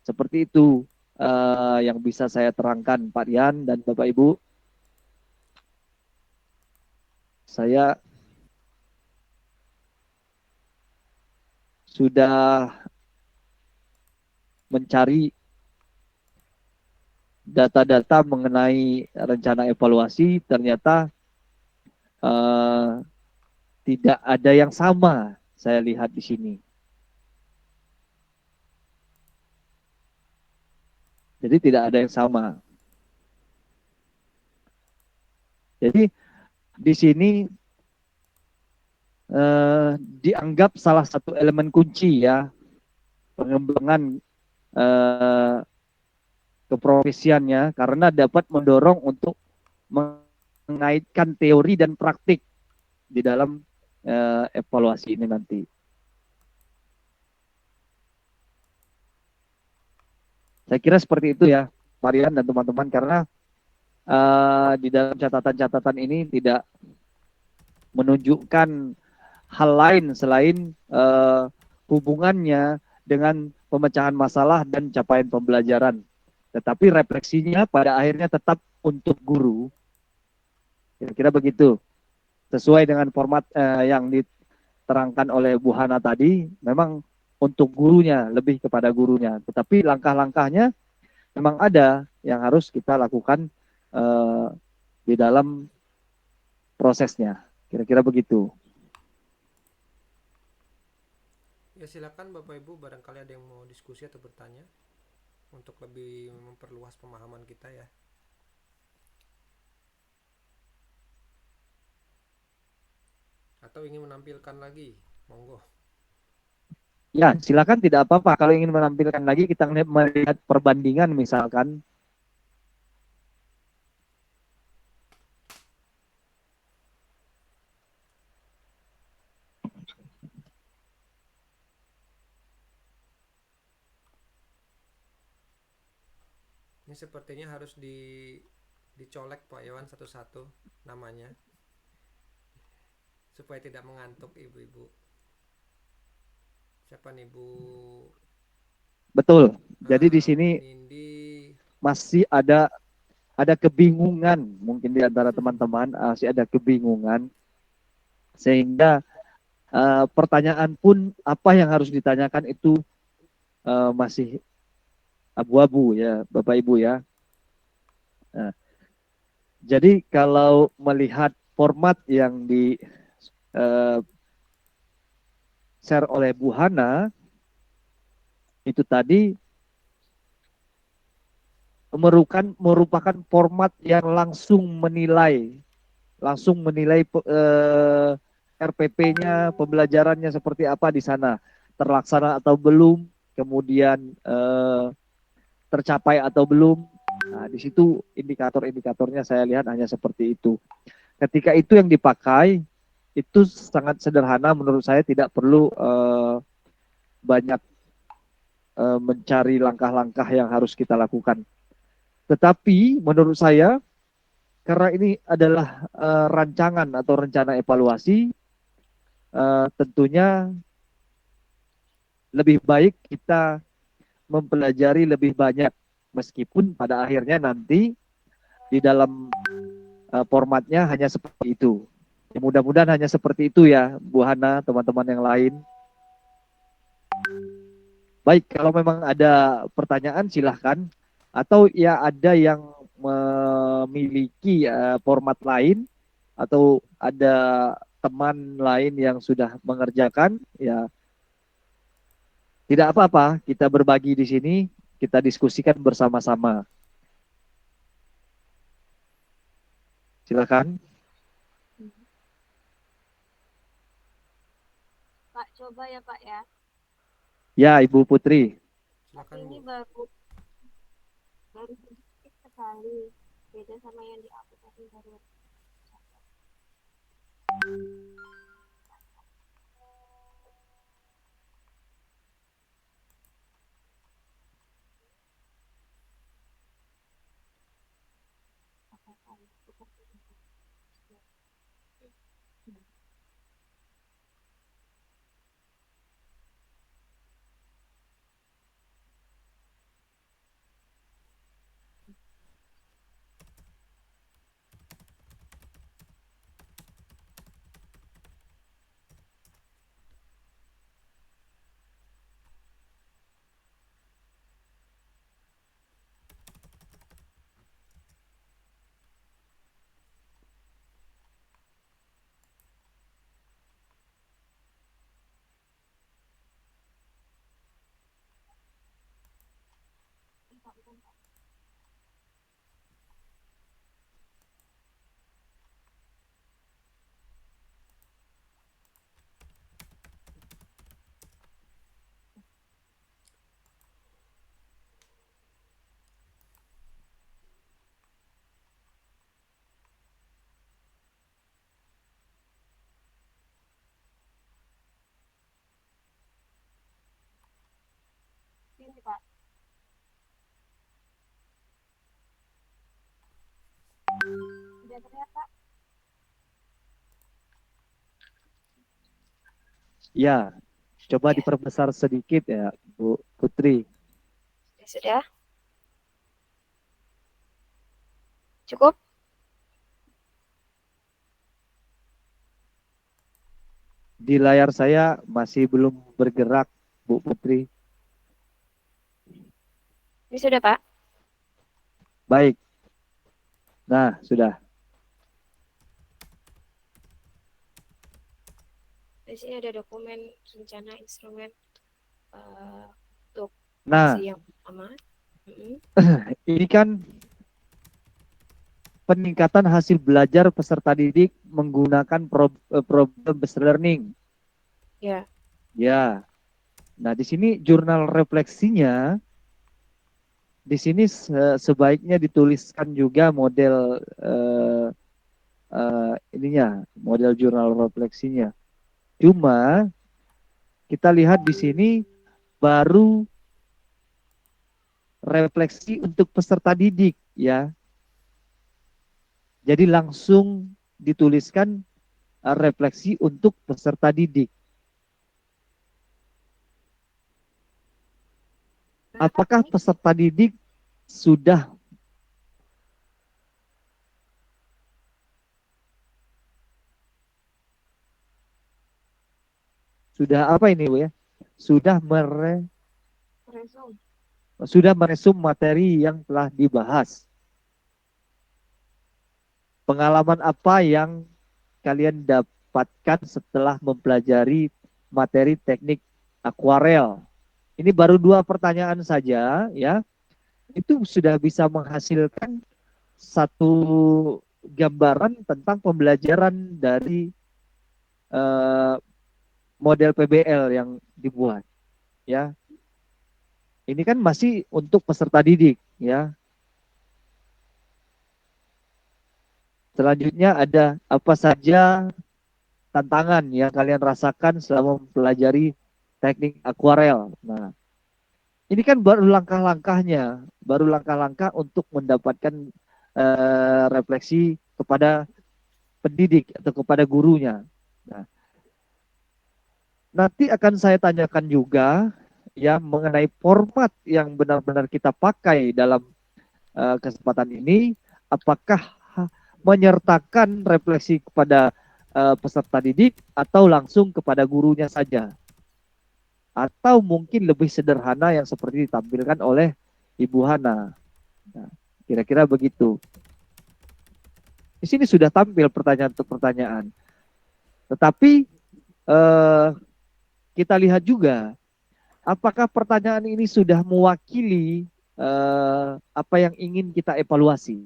Seperti itu yang bisa saya terangkan Pak Rian dan Bapak Ibu. Saya sudah mencari data-data mengenai rencana evaluasi, ternyata tidak ada yang sama saya lihat di sini. Jadi tidak ada yang sama. Jadi di sini dianggap salah satu elemen kunci ya pengembangan keprofesiannya, karena dapat mendorong untuk mengaitkan teori dan praktik di dalam evaluasi ini nanti. Saya kira seperti itu ya, Pak Rian dan teman-teman, karena di dalam catatan-catatan ini tidak menunjukkan hal lain selain hubungannya dengan pemecahan masalah dan capaian pembelajaran. Tetapi refleksinya pada akhirnya tetap untuk guru. Kira-kira begitu. Sesuai dengan format yang diterangkan oleh Bu Hana tadi, memang untuk gurunya, lebih kepada gurunya. Tetapi langkah-langkahnya memang ada yang harus kita lakukan di dalam prosesnya. Kira-kira begitu. Ya silakan Bapak Ibu, barangkali ada yang mau diskusi atau bertanya untuk lebih memperluas pemahaman kita ya. Atau ingin menampilkan lagi, monggo. Ya, silakan, tidak apa-apa. Kalau ingin menampilkan lagi, kita melihat perbandingan misalkan. Ini sepertinya harus dicolek Pak Iwan satu-satu namanya supaya tidak mengantuk ibu-ibu. Siapa nih Bu? Betul. Jadi di sini Nindi. masih ada kebingungan mungkin di antara teman-teman, masih ada kebingungan sehingga pertanyaan pun apa yang harus ditanyakan itu masih abu-abu ya Bapak Ibu ya. Nah, jadi kalau melihat format yang di share oleh Bu Hana itu tadi merupakan format yang langsung menilai RPP-nya, pembelajarannya seperti apa di sana, terlaksana atau belum, kemudian tercapai atau belum. Nah, di situ indikator-indikatornya saya lihat hanya seperti itu. Ketika itu yang dipakai, itu sangat sederhana menurut saya, tidak perlu banyak mencari langkah-langkah yang harus kita lakukan. Tetapi menurut saya, karena ini adalah rancangan atau rencana evaluasi, tentunya lebih baik kita mempelajari lebih banyak, meskipun pada akhirnya nanti di dalam formatnya hanya seperti itu. Ya, mudah-mudahan hanya seperti itu ya Bu Hana, teman-teman yang lain. Baik, kalau memang ada pertanyaan silahkan, atau ya ada yang memiliki format lain, atau ada teman lain yang sudah mengerjakan, ya tidak apa-apa, kita berbagi di sini, kita diskusikan bersama-sama. Silakan. Pak, coba ya Pak ya. Ya, Ibu Putri. Silakan Ini Bu. baru sedikit sekali. Beda sama yang di aplikasi baru. Ini Pak. Sudah terlihat Pak? Ya, coba diperbesar sedikit ya Bu Putri. Sudah. Cukup? Di layar saya masih belum bergerak Bu Putri. Ini sudah Pak? Baik. Nah, sudah. Di sini ada dokumen rencana instrumen untuk Nah, yang pertama. ini kan peningkatan hasil belajar peserta didik menggunakan problem based learning. Ya. Ya. Nah, di sini jurnal refleksinya, di sini sebaiknya dituliskan juga model model jurnal refleksinya. Cuma kita lihat di sini baru refleksi untuk peserta didik ya. Jadi langsung dituliskan refleksi untuk peserta didik. Apakah peserta didik sudah apa ini Bu ya? Sudah meresum materi yang telah dibahas. Pengalaman apa yang kalian dapatkan setelah mempelajari materi teknik akuarel? Ini baru 2 pertanyaan saja ya. Itu sudah bisa menghasilkan satu gambaran tentang pembelajaran dari model PBL yang dibuat ya. Ini kan masih untuk peserta didik ya. Selanjutnya ada apa saja tantangan yang kalian rasakan selama mempelajari teknik akuarel. Nah, ini kan baru langkah-langkahnya, baru langkah-langkah untuk mendapatkan refleksi kepada pendidik atau kepada gurunya. Nah, nanti akan saya tanyakan juga ya mengenai format yang benar-benar kita pakai dalam kesempatan ini, apakah menyertakan refleksi kepada peserta didik atau langsung kepada gurunya saja, atau mungkin lebih sederhana yang seperti ditampilkan oleh Ibu Hana. Nah, kira-kira begitu. Di sini sudah tampil pertanyaan untuk pertanyaan, tetapi kita lihat juga apakah pertanyaan ini sudah mewakili apa yang ingin kita evaluasi,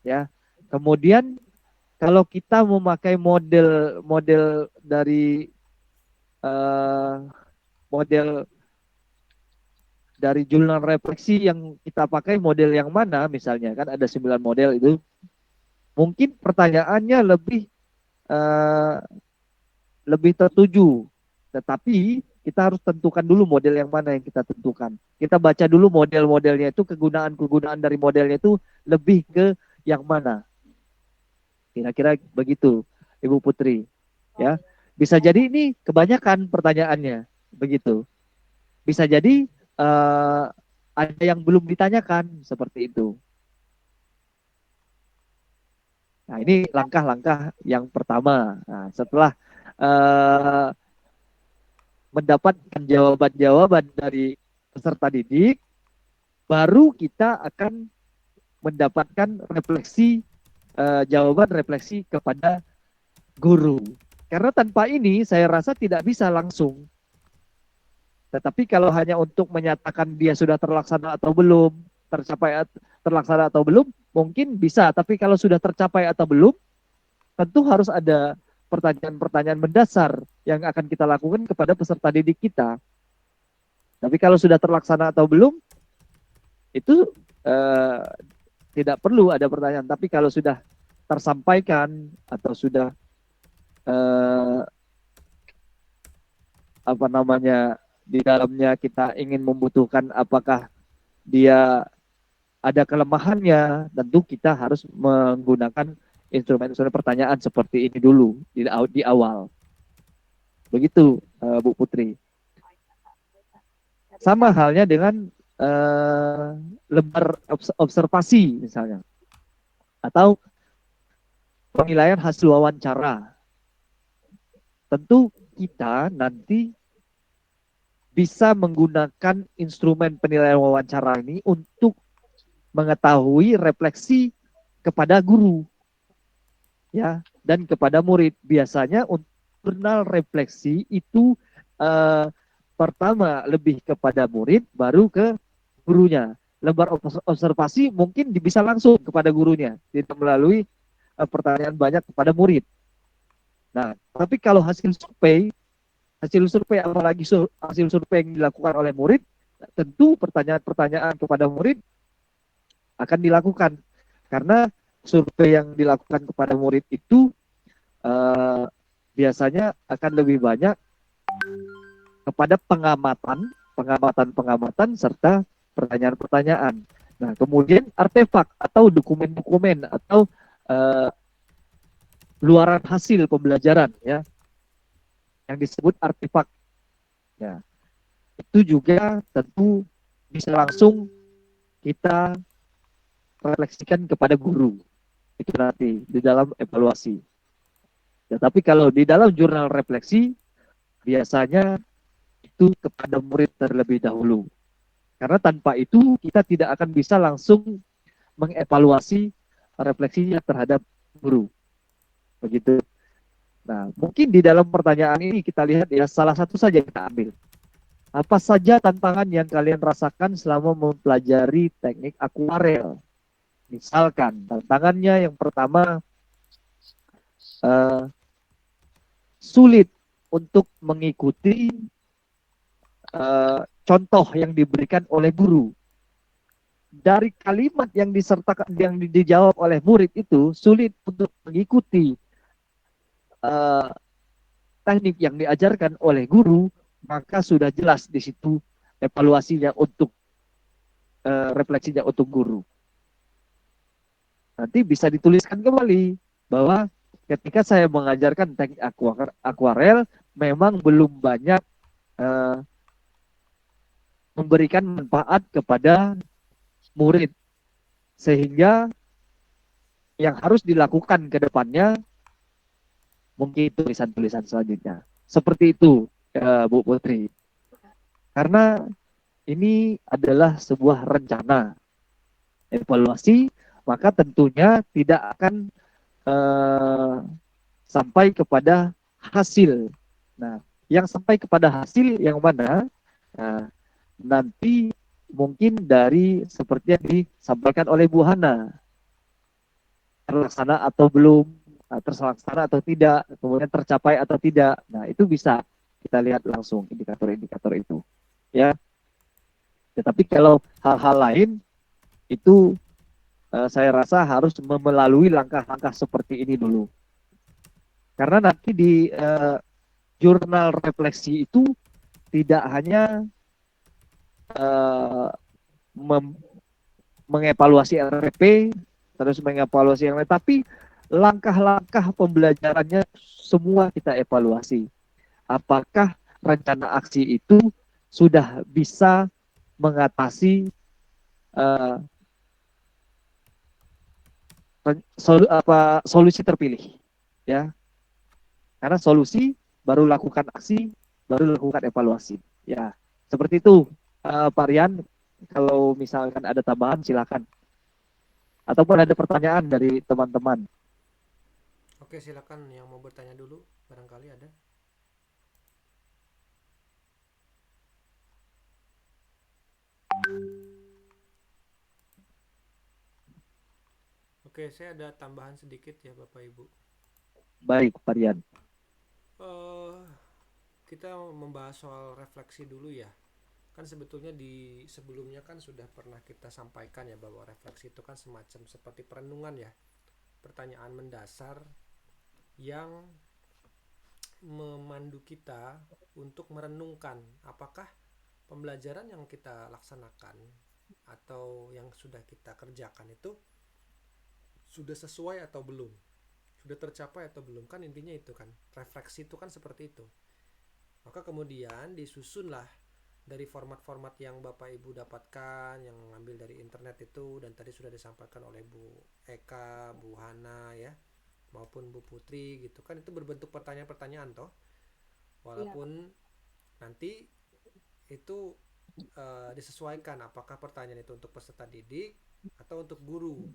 ya. Kemudian kalau kita memakai model dari model dari jurnal refleksi yang kita pakai, model yang mana misalnya, kan ada 9 model itu, mungkin pertanyaannya lebih tertuju, tetapi kita harus tentukan dulu model yang mana yang kita tentukan. Kita baca dulu model-modelnya itu, kegunaan-kegunaan dari modelnya itu lebih ke yang mana. Kira-kira begitu, Ibu Putri. Ya, bisa jadi ini kebanyakan pertanyaannya, begitu. Bisa jadi ada yang belum ditanyakan seperti itu. Nah, ini langkah-langkah yang pertama. Nah, setelah mendapatkan jawaban-jawaban dari peserta didik, baru kita akan mendapatkan jawaban refleksi kepada guru. Karena tanpa ini saya rasa tidak bisa langsung. Tetapi kalau hanya untuk menyatakan dia sudah terlaksana atau belum, terlaksana atau belum, mungkin bisa. Tapi kalau sudah tercapai atau belum, tentu harus ada pertanyaan-pertanyaan mendasar yang akan kita lakukan kepada peserta didik kita. Tapi kalau sudah terlaksana atau belum, itu tidak perlu ada pertanyaan. Tapi kalau sudah tersampaikan atau sudah di dalamnya kita ingin membutuhkan apakah dia ada kelemahannya, tentu kita harus menggunakan instrumen-instrumen pertanyaan seperti ini dulu di awal. Begitu, Bu Putri. Sama halnya dengan lembar observasi misalnya, atau penilaian hasil wawancara. Tentu kita nanti bisa menggunakan instrumen penilaian wawancara ini untuk mengetahui refleksi kepada guru, ya, dan kepada murid. Biasanya untuk jurnal refleksi itu pertama lebih kepada murid, baru ke gurunya. Lembar observasi mungkin bisa langsung kepada gurunya, tidak melalui pertanyaan banyak kepada murid. Nah, tapi kalau hasil survei apalagi hasil survei yang dilakukan oleh murid, tentu pertanyaan-pertanyaan kepada murid akan dilakukan. Karena survei yang dilakukan kepada murid itu biasanya akan lebih banyak kepada pengamatan serta pertanyaan-pertanyaan. Nah, kemudian artefak atau dokumen-dokumen atau uh, luaran hasil pembelajaran ya yang disebut artefak ya. Itu juga tentu bisa langsung kita refleksikan kepada guru. Itu nanti di dalam evaluasi. Ya, tapi kalau di dalam jurnal refleksi biasanya itu kepada murid terlebih dahulu. Karena tanpa itu kita tidak akan bisa langsung mengevaluasi refleksinya terhadap guru. Begitu. Nah, mungkin di dalam pertanyaan ini kita lihat ya salah satu saja kita ambil. Apa saja tantangan yang kalian rasakan selama mempelajari teknik akuarel? Misalkan tantangannya yang pertama sulit untuk mengikuti contoh yang diberikan oleh guru. Dari kalimat yang disertakan yang dijawab oleh murid itu sulit untuk mengikuti teknik yang diajarkan oleh guru, maka sudah jelas di situ evaluasinya untuk refleksinya untuk guru. Nanti bisa dituliskan kembali bahwa ketika saya mengajarkan teknik akuarel memang belum banyak memberikan manfaat kepada murid, sehingga yang harus dilakukan ke depannya mungkin tulisan-tulisan selanjutnya. Seperti itu, Bu Putri. Karena ini adalah sebuah rencana evaluasi, maka tentunya tidak akan sampai kepada hasil. Nah, yang sampai kepada hasil yang mana? Nah, nanti mungkin dari seperti yang disampaikan oleh Bu Hana, terlaksana atau belum, terlaksana atau tidak, kemudian tercapai atau tidak. Nah, itu bisa kita lihat langsung indikator-indikator itu. Ya. Tetapi kalau hal-hal lain itu saya rasa harus melalui langkah-langkah seperti ini dulu. Karena nanti di jurnal refleksi itu tidak hanya mengevaluasi RP, terus mengevaluasi yang lain, tapi langkah-langkah pembelajarannya semua kita evaluasi. Apakah rencana aksi itu sudah bisa mengatasi solusi terpilih, ya? Karena solusi baru lakukan aksi, baru lakukan evaluasi, ya. Seperti itu, Pak Rian. Kalau misalkan ada tambahan silakan. Ataupun ada pertanyaan dari teman-teman. Oke, silakan yang mau bertanya dulu, barangkali ada. Oke, saya ada tambahan sedikit ya Bapak Ibu. Baik, Pak Rian. Kita membahas soal refleksi dulu ya. Kan sebetulnya di sebelumnya kan sudah pernah kita sampaikan ya bahwa refleksi itu kan semacam seperti perenungan ya. Pertanyaan mendasar yang memandu kita untuk merenungkan apakah pembelajaran yang kita laksanakan atau yang sudah kita kerjakan itu sudah sesuai atau belum, sudah tercapai atau belum. Kan intinya itu kan, refleksi itu kan seperti itu. Maka kemudian disusunlah dari format-format yang Bapak Ibu dapatkan, yang ngambil dari internet itu, dan tadi sudah disampaikan oleh Bu Eka, Bu Hana ya, maupun Bu Putri gitu kan, itu berbentuk pertanyaan-pertanyaan toh. Walaupun nanti itu disesuaikan apakah pertanyaan itu untuk peserta didik atau untuk guru.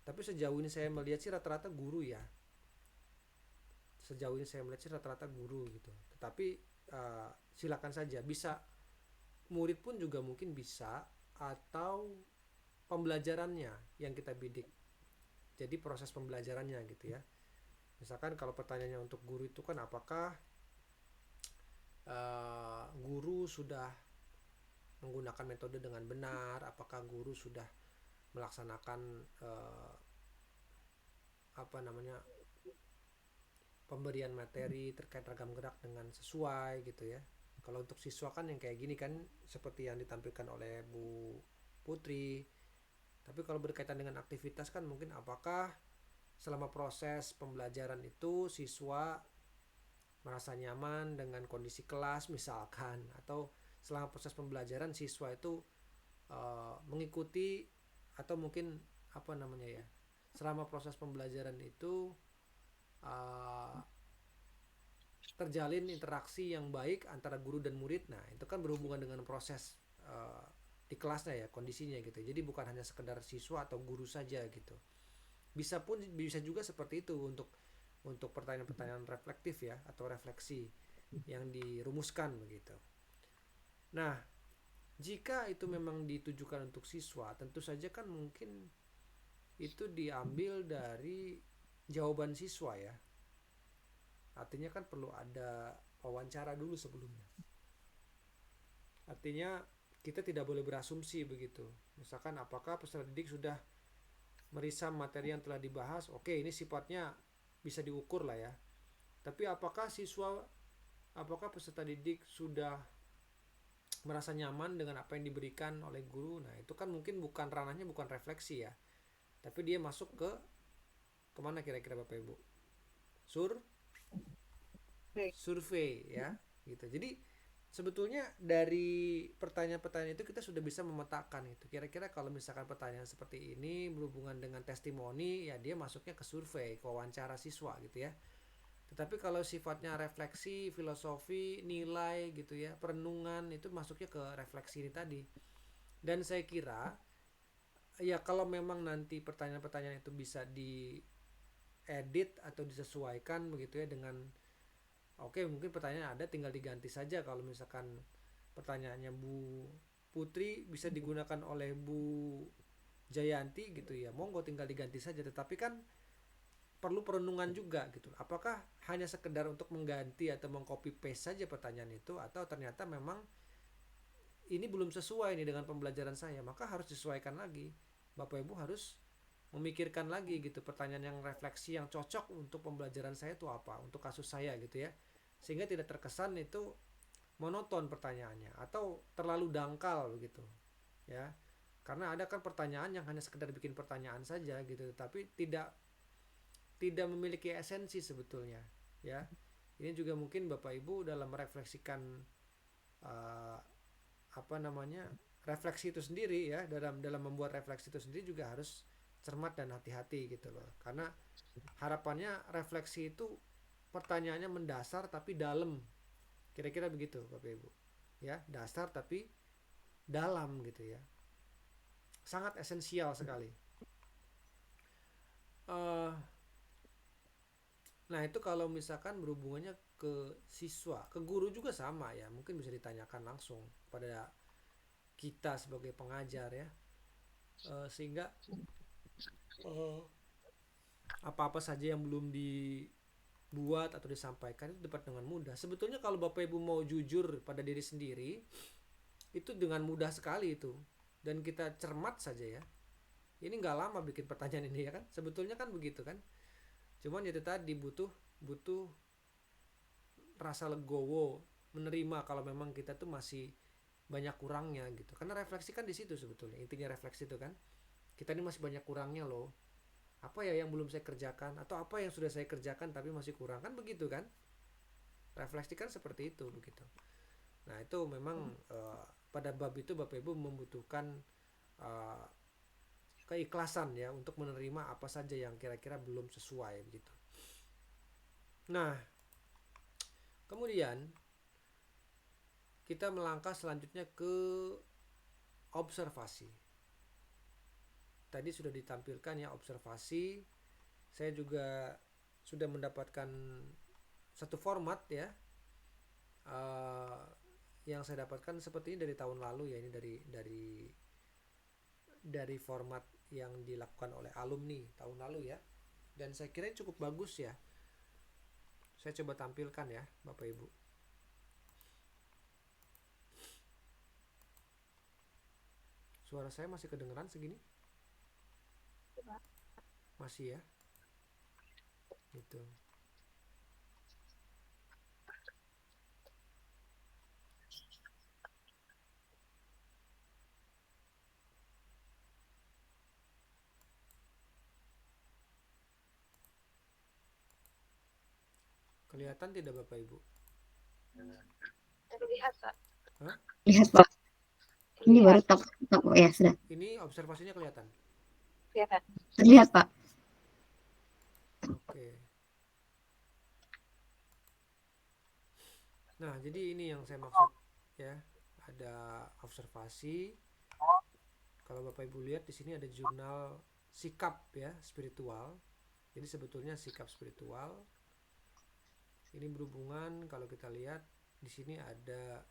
Tapi sejauh ini saya melihat sih rata-rata guru ya. Sejauh ini saya melihat sih rata-rata guru gitu. Tetapi silakan saja, bisa murid pun juga mungkin bisa, atau pembelajarannya yang kita bidik. Jadi proses pembelajarannya gitu ya. Misalkan kalau pertanyaannya untuk guru itu kan apakah guru sudah menggunakan metode dengan benar, apakah guru sudah melaksanakan pemberian materi terkait ragam gerak dengan sesuai gitu ya. Kalau untuk siswa kan yang kayak gini kan seperti yang ditampilkan oleh Bu Putri. Tapi kalau berkaitan dengan aktivitas kan mungkin apakah selama proses pembelajaran itu siswa merasa nyaman dengan kondisi kelas misalkan, atau selama proses pembelajaran siswa itu mengikuti, atau mungkin apa namanya ya, selama proses pembelajaran itu terjalin interaksi yang baik antara guru dan murid. Nah itu kan berhubungan dengan proses di kelasnya ya, kondisinya gitu. Jadi bukan hanya sekedar siswa atau guru saja gitu. Bisa juga seperti itu untuk pertanyaan-pertanyaan reflektif ya, atau refleksi yang dirumuskan begitu. Nah jika itu memang ditujukan untuk siswa, tentu saja kan mungkin itu diambil dari jawaban siswa ya. Artinya kan perlu ada wawancara dulu sebelumnya. Artinya kita tidak boleh berasumsi begitu. Misalkan apakah peserta didik sudah merisam materi yang telah dibahas, oke ini sifatnya bisa diukur lah ya. Tapi apakah peserta didik sudah merasa nyaman dengan apa yang diberikan oleh guru? Nah itu kan mungkin bukan ranahnya, bukan refleksi ya, tapi dia masuk ke kemana kira-kira Bapak Ibu? Survei ya gitu. Jadi sebetulnya dari pertanyaan-pertanyaan itu kita sudah bisa memetakan itu. Kira-kira kalau misalkan pertanyaan seperti ini berhubungan dengan testimoni, ya dia masuknya ke survei, ke wawancara siswa gitu ya. Tetapi kalau sifatnya refleksi, filosofi, nilai gitu ya, perenungan, itu masuknya ke refleksi ini tadi. Dan saya kira ya kalau memang nanti pertanyaan-pertanyaan itu bisa diedit atau disesuaikan begitu ya dengan mungkin pertanyaan ada tinggal diganti saja. Kalau misalkan pertanyaannya Bu Putri bisa digunakan oleh Bu Jayanti gitu ya, monggo tinggal diganti saja. Tetapi kan perlu perenungan juga gitu. Apakah hanya sekedar untuk mengganti atau mengcopy paste saja pertanyaan itu, atau ternyata memang ini belum sesuai nih dengan pembelajaran saya, maka harus disesuaikan lagi. Bapak Ibu harus memikirkan lagi gitu, pertanyaan yang refleksi yang cocok untuk pembelajaran saya itu apa, untuk kasus saya gitu ya. Sehingga tidak terkesan itu monoton pertanyaannya atau terlalu dangkal begitu ya. Karena ada kan pertanyaan yang hanya sekedar bikin pertanyaan saja gitu, tapi tidak memiliki esensi sebetulnya ya. Ini juga mungkin Bapak Ibu dalam merefleksikan refleksi itu sendiri ya, dalam membuat refleksi itu sendiri juga harus cermat dan hati-hati gitu loh. Karena harapannya refleksi itu pertanyaannya mendasar tapi dalam, kira-kira begitu Bapak Ibu ya, dasar tapi dalam gitu ya, sangat esensial sekali. Nah itu kalau misalkan berhubungannya ke siswa, ke guru juga sama ya, mungkin bisa ditanyakan langsung pada kita sebagai pengajar ya, sehingga apa-apa saja yang belum dibuat atau disampaikan itu dapat dengan mudah. Sebetulnya kalau Bapak Ibu mau jujur pada diri sendiri, itu dengan mudah sekali itu, dan kita cermat saja ya. Ini nggak lama bikin pertanyaan ini ya kan, sebetulnya kan begitu kan. Cuman itu tadi butuh rasa legowo, menerima kalau memang kita tuh masih banyak kurangnya gitu. Karena refleksi kan di situ sebetulnya intinya, refleksi itu kan kita ini masih banyak kurangnya loh. Apa ya yang belum saya kerjakan, atau apa yang sudah saya kerjakan tapi masih kurang, kan begitu kan. Refleksi kan seperti itu begitu. Nah itu memang pada bab itu Bapak Ibu membutuhkan keikhlasan ya untuk menerima apa saja yang kira-kira belum sesuai begitu. Nah kemudian kita melangkah selanjutnya ke observasi. Tadi sudah ditampilkan ya observasi. Saya juga sudah mendapatkan satu format ya, yang saya dapatkan seperti ini dari tahun lalu ya. Ini dari format yang dilakukan oleh alumni tahun lalu ya, dan saya kira cukup bagus ya. Saya coba tampilkan ya Bapak Ibu. Suara saya masih kedengeran segini? Masih ya, gitu. Kelihatan tidak Bapak Ibu? Terlihat, Pak. Hah? Lihat Pak. Ini baru Terlihat. tak ya sudah. Ini observasinya kelihatan. Kelihatan. Terlihat Pak. Oke. Nah, jadi ini yang saya maksud ya. Ada observasi. Kalau Bapak Ibu lihat di sini ada jurnal sikap ya, spiritual. Jadi sebetulnya sikap spiritual ini berhubungan, kalau kita lihat di sini ada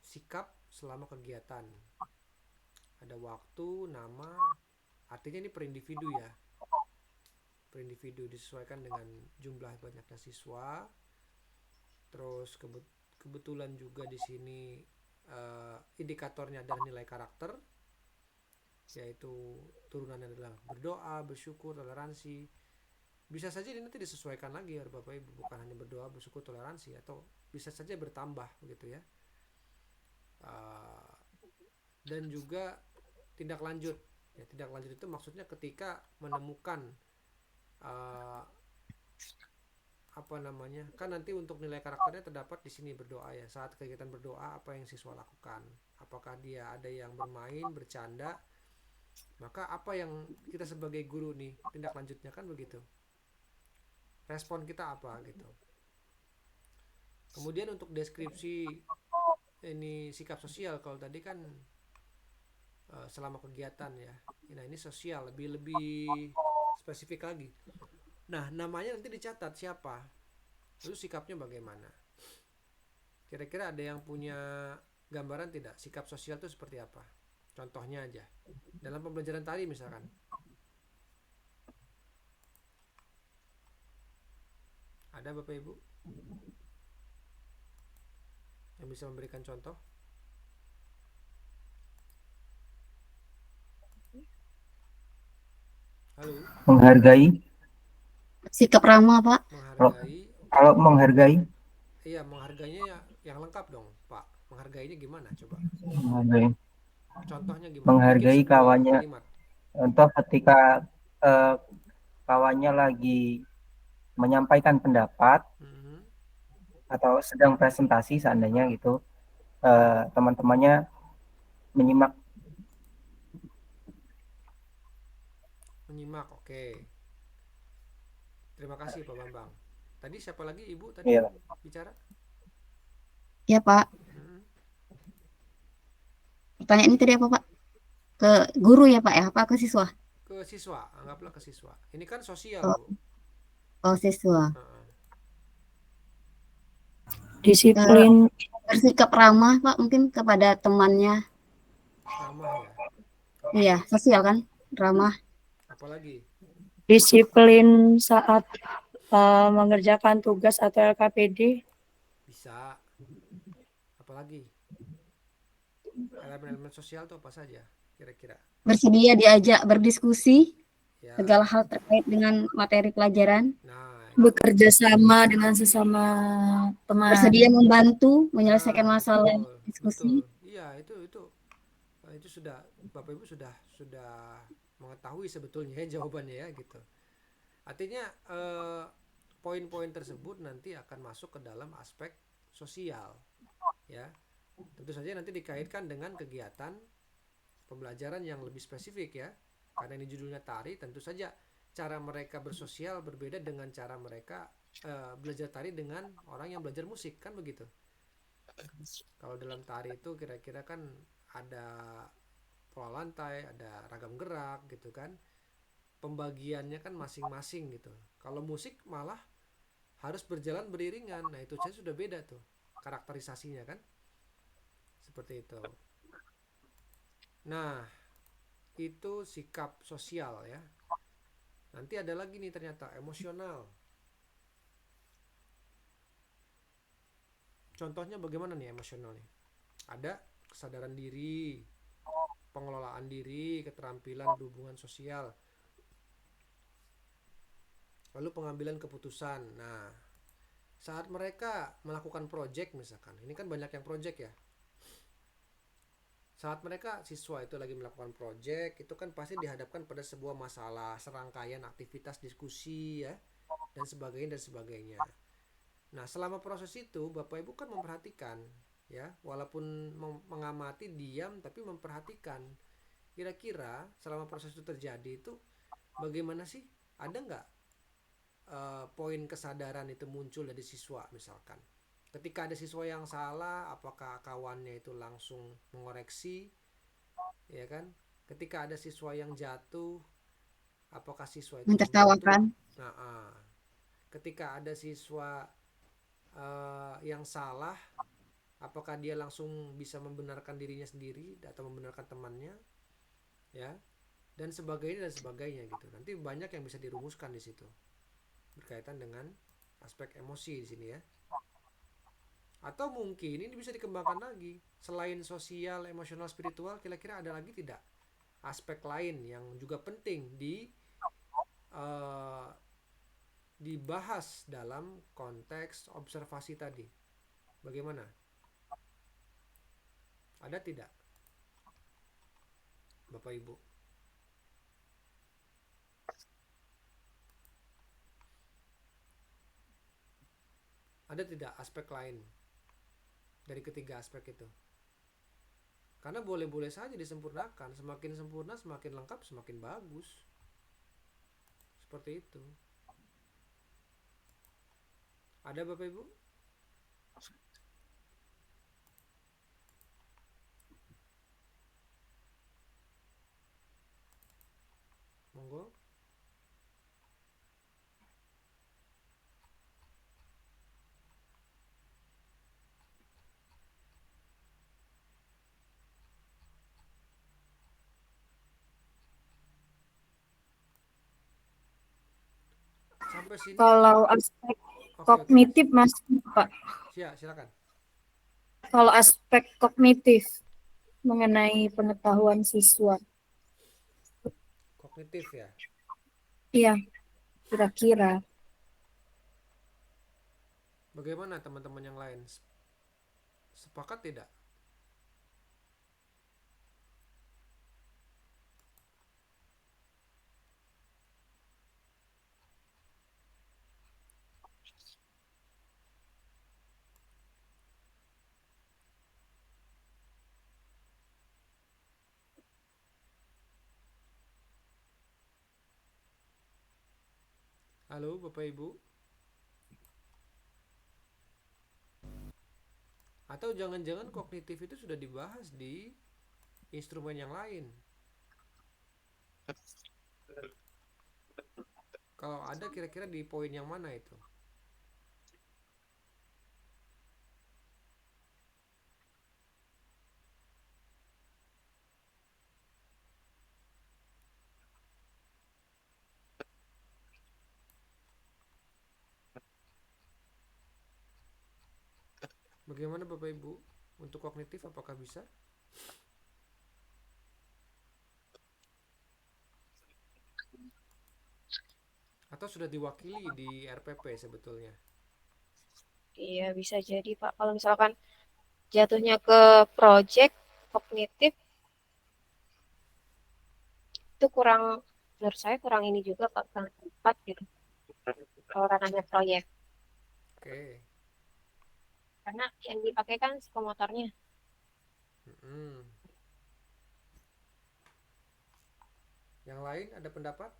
sikap selama kegiatan. Ada waktu, nama, artinya ini per individu ya. Per individu disesuaikan dengan jumlah banyaknya siswa. Terus kebetulan juga di sini indikatornya adalah nilai karakter, yaitu turunannya adalah berdoa, bersyukur, toleransi. Bisa saja ini nanti disesuaikan lagi ya Bapak Ibu, bukan hanya berdoa, bersyukur, toleransi, atau bisa saja bertambah begitu ya. Dan juga tindak lanjut. Ya, tindak lanjut itu maksudnya ketika menemukan apa namanya, kan nanti untuk nilai karakternya terdapat di sini berdoa ya. Saat kegiatan berdoa apa yang siswa lakukan, apakah dia ada yang bermain, bercanda, maka apa yang kita sebagai guru nih tindak lanjutnya kan begitu, respon kita apa gitu. Kemudian untuk deskripsi ini sikap sosial, kalau tadi kan selama kegiatan ya, nah ini sosial lebih spesifik lagi. Nah, namanya nanti dicatat siapa, lalu sikapnya bagaimana. Kira-kira ada yang punya gambaran tidak sikap sosial itu seperti apa? Contohnya aja dalam pembelajaran tari misalkan. Ada Bapak Ibu yang bisa memberikan contoh? Halo? Menghargai. Sikap ramah Pak. Menghargai. Kalau menghargai? Iya, menghargainya yang lengkap dong Pak. Menghargainya gimana coba? Menghargai. Contohnya gimana? Menghargai kawannya. Kalimat. Contoh ketika kawannya lagi menyampaikan pendapat atau sedang presentasi seandainya gitu, teman-temannya menyimak. Oke. Terima kasih Pak Bambang. Tadi siapa lagi Ibu tadi Iya. bicara? Ya Pak. Pertanyaan ini tadi apa Pak? Ke guru ya Pak ya? Apa ke siswa? Ke siswa, anggaplah ke siswa. Ini kan sosial Bu. Oh siswa. Disiplin. Bersikap ramah Pak mungkin kepada temannya. Ramah ya. Iya, sosial kan? Ramah. Apalagi? Disiplin saat mengerjakan tugas atau LKPD. Bisa. Apalagi? Elemen-elemen sosial itu apa saja kira-kira? Bersedia diajak berdiskusi Ya. segala hal terkait dengan materi pelajaran. Nah, bekerja sama dengan sesama teman. Bersedia membantu menyelesaikan masalah diskusi. Betul. Iya, itu sudah Bapak Ibu sudah mengetahui sebetulnya ya jawabannya ya gitu. Artinya poin-poin tersebut nanti akan masuk ke dalam aspek sosial ya. Tentu saja nanti dikaitkan dengan kegiatan pembelajaran yang lebih spesifik ya. Karena ini judulnya tari, tentu saja cara mereka bersosial berbeda dengan cara mereka belajar tari dengan orang yang belajar musik kan begitu. Kalau dalam tari itu kira-kira kan ada pola lantai, ada ragam gerak gitu kan. Pembagiannya kan masing-masing gitu. Kalau musik malah harus berjalan beriringan. Nah, itu saja sudah beda tuh karakterisasinya kan. Seperti itu. Nah, itu sikap sosial ya. Nanti ada lagi nih ternyata emosional. Contohnya bagaimana nih emosional nih? Ada kesadaran diri, pengelolaan diri, keterampilan berhubungan sosial, lalu pengambilan keputusan. Nah, saat mereka melakukan project misalkan, ini kan banyak yang project ya. Saat mereka siswa itu lagi melakukan project, itu kan pasti dihadapkan pada sebuah masalah, serangkaian aktivitas diskusi ya. dan sebagainya dan sebagainya. Nah, selama proses itu Bapak Ibu kan memperhatikan, ya, walaupun mengamati diam tapi memperhatikan. Kira-kira selama proses itu terjadi itu bagaimana sih? Ada nggak poin kesadaran itu muncul dari siswa misalkan? Ketika ada siswa yang salah, apakah kawannya itu langsung mengoreksi, ya kan? Ketika ada siswa yang jatuh, apakah siswa itu membantu? Mentertawakan. Nah, ketika ada siswa yang salah, apakah dia langsung bisa membenarkan dirinya sendiri atau membenarkan temannya, ya, dan sebagainya gitu. Nanti banyak yang bisa dirumuskan di situ berkaitan dengan aspek emosi di sini ya. Atau mungkin ini bisa dikembangkan lagi. Selain sosial, emosional, spiritual, kira-kira ada lagi tidak aspek lain yang juga penting uh, dibahas dalam konteks observasi tadi? Bagaimana? Ada tidak, Bapak Ibu? Ada tidak aspek lain dari ketiga aspek itu? Karena boleh-boleh saja disempurnakan. Semakin sempurna, semakin lengkap, semakin bagus. Seperti itu. Ada Bapak Ibu? Monggo. Sampai sini. Kalau aspek Oke. kognitif Mas Pak. Silakan. Kalau aspek kognitif mengenai pengetahuan siswa. Kognitif ya. Iya, kira-kira. Bagaimana teman-teman yang lain? Sepakat tidak? Halo Bapak Ibu? Atau jangan-jangan kognitif itu sudah dibahas di instrumen yang lain? Kalau ada, kira-kira di poin yang mana itu? Bagaimana Bapak Ibu? Untuk kognitif apakah bisa? Atau sudah diwakili di RPP sebetulnya? Iya, bisa jadi, Pak. Kalau misalkan jatuhnya ke project kognitif itu kurang, menurut saya kurang ini juga, Pak, kurang tepat gitu. Kalau ranahnya proyek. Oke. Karena yang dipakai kan psikomotornya. Yang lain ada pendapat?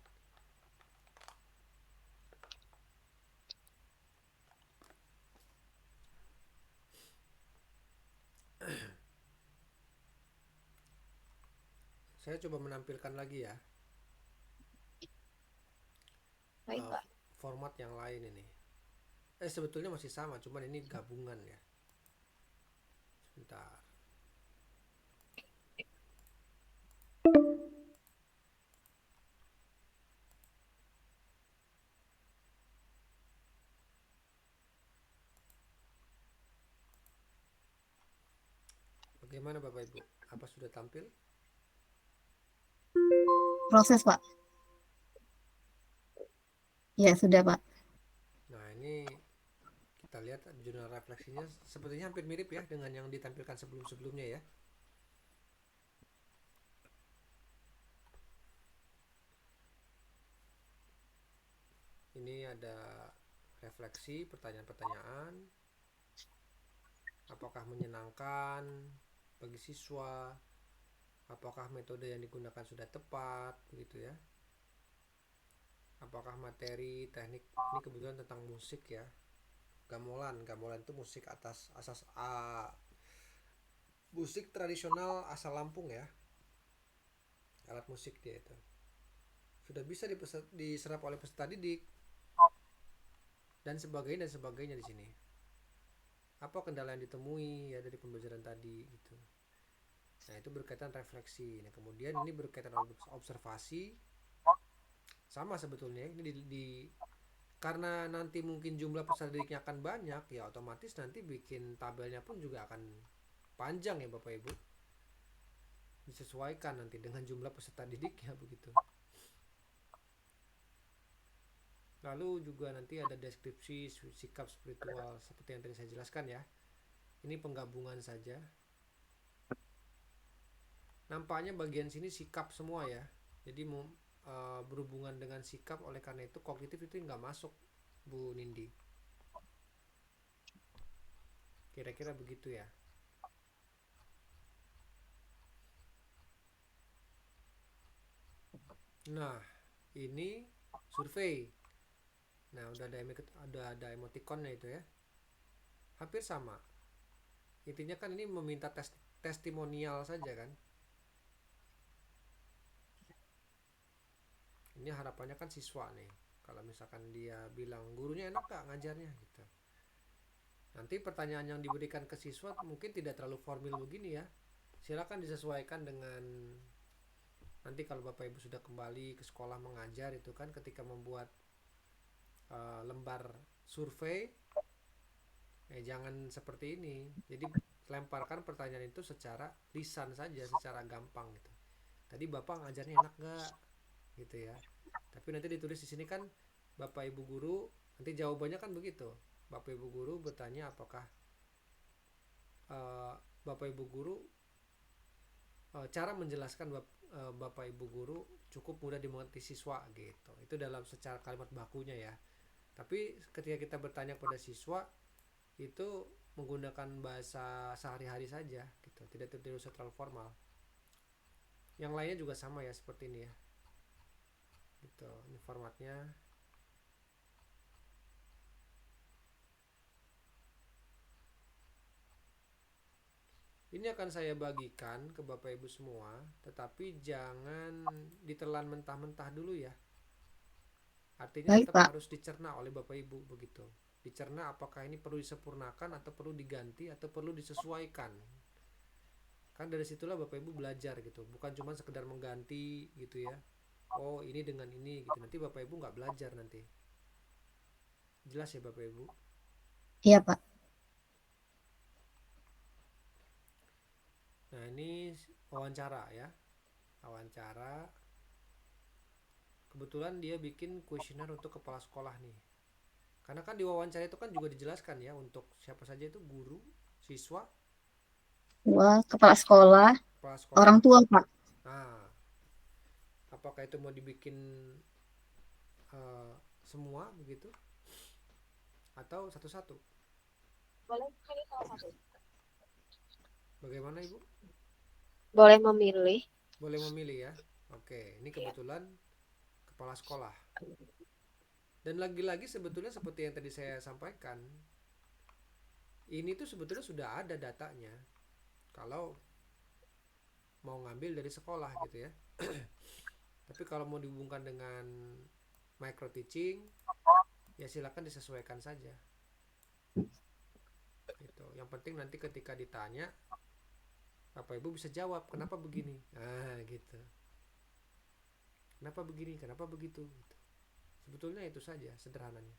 Saya coba menampilkan lagi ya. Baik, Pak. Format yang lain ini. Sebetulnya masih sama, cuman ini gabungan ya. Sebentar. Bagaimana Bapak Ibu? Apa sudah tampil? Proses, Pak. Ya, sudah, Pak. Nah, ini kita lihat jurnal refleksinya sepertinya hampir mirip ya dengan yang ditampilkan sebelum-sebelumnya ya. Ini ada refleksi, pertanyaan-pertanyaan. Apakah menyenangkan bagi siswa? Apakah metode yang digunakan sudah tepat, begitu ya? Apakah materi, teknik, ini kebetulan tentang musik ya. Gamelan itu musik atas asas musik tradisional asal Lampung ya. Alat musik dia itu. Sudah bisa diserap oleh peserta didik dan sebagainya di sini. Apa kendala yang ditemui ya dari pembelajaran tadi gitu. Nah, itu berkaitan refleksi. Nah, kemudian ini berkaitan observasi. Sama sebetulnya ini karena nanti mungkin jumlah peserta didiknya akan banyak, ya otomatis nanti bikin tabelnya pun juga akan panjang ya Bapak Ibu. Disesuaikan nanti dengan jumlah peserta didiknya begitu. Lalu juga nanti ada deskripsi sikap spiritual seperti yang tadi saya jelaskan ya. Ini penggabungan saja. Nampaknya bagian sini sikap semua ya. Jadi berhubungan dengan sikap, oleh karena itu kognitif itu nggak masuk, Bu Nindi. Kira-kira begitu ya. Nah, ini survei. Nah, udah ada emoticonnya itu ya. Hampir sama. Intinya kan ini meminta testimonial saja kan. Ini harapannya kan siswa nih. Kalau misalkan dia bilang gurunya enak gak ngajarnya gitu. Nanti pertanyaan yang diberikan ke siswa mungkin tidak terlalu formal begini ya. Silakan disesuaikan dengan nanti kalau Bapak Ibu sudah kembali ke sekolah mengajar itu kan, ketika membuat lembar survei jangan seperti ini. Jadi lemparkan pertanyaan itu secara lisan saja, secara gampang gitu. Tadi Bapak ngajarnya enak gak gitu ya. Tapi nanti ditulis di sini kan Bapak Ibu guru, nanti jawabannya kan begitu. Bapak Ibu guru bertanya apakah Bapak Ibu guru cara menjelaskan Bapak Ibu guru cukup mudah dimengerti siswa gitu. Itu dalam secara kalimat bakunya ya. Tapi ketika kita bertanya kepada siswa itu menggunakan bahasa sehari-hari saja gitu, tidak usah terlalu formal. Yang lainnya juga sama ya, seperti ini ya. Gitu, ini formatnya. Ini akan saya bagikan ke Bapak Ibu semua, tetapi jangan ditelan mentah-mentah dulu ya. Artinya Baik, tetap Pak. harus dicerna oleh Bapak Ibu begitu. Dicerna apakah ini perlu disempurnakan atau perlu diganti atau perlu disesuaikan. Kan dari situlah Bapak Ibu belajar gitu, bukan cuma sekedar mengganti gitu ya. Oh ini dengan ini gitu, nanti Bapak Ibu nggak belajar nanti. Jelas ya Bapak Ibu? Iya, Pak. Nah ini wawancara ya. Wawancara. Kebetulan dia bikin kuesioner untuk kepala sekolah nih. Karena kan di wawancara itu kan juga dijelaskan ya untuk siapa saja itu guru, siswa, Kepala sekolah, kepala orang sekolah. tua, Pak. Nah, apakah itu mau dibikin semua begitu? Atau satu-satu? Boleh pilih salah satu. Bagaimana Ibu? Boleh memilih. Boleh memilih ya. Oke, ini kebetulan kepala sekolah. Dan lagi-lagi sebetulnya seperti yang tadi saya sampaikan, ini tuh sebetulnya sudah ada datanya kalau mau ngambil dari sekolah gitu ya. Tapi kalau mau dihubungkan dengan micro teaching, ya silakan disesuaikan saja. Gitu. Yang penting nanti ketika ditanya, Bapak Ibu bisa jawab kenapa begini. Nah, gitu. Kenapa begini? Kenapa begitu? Gitu. Sebetulnya itu saja sederhananya.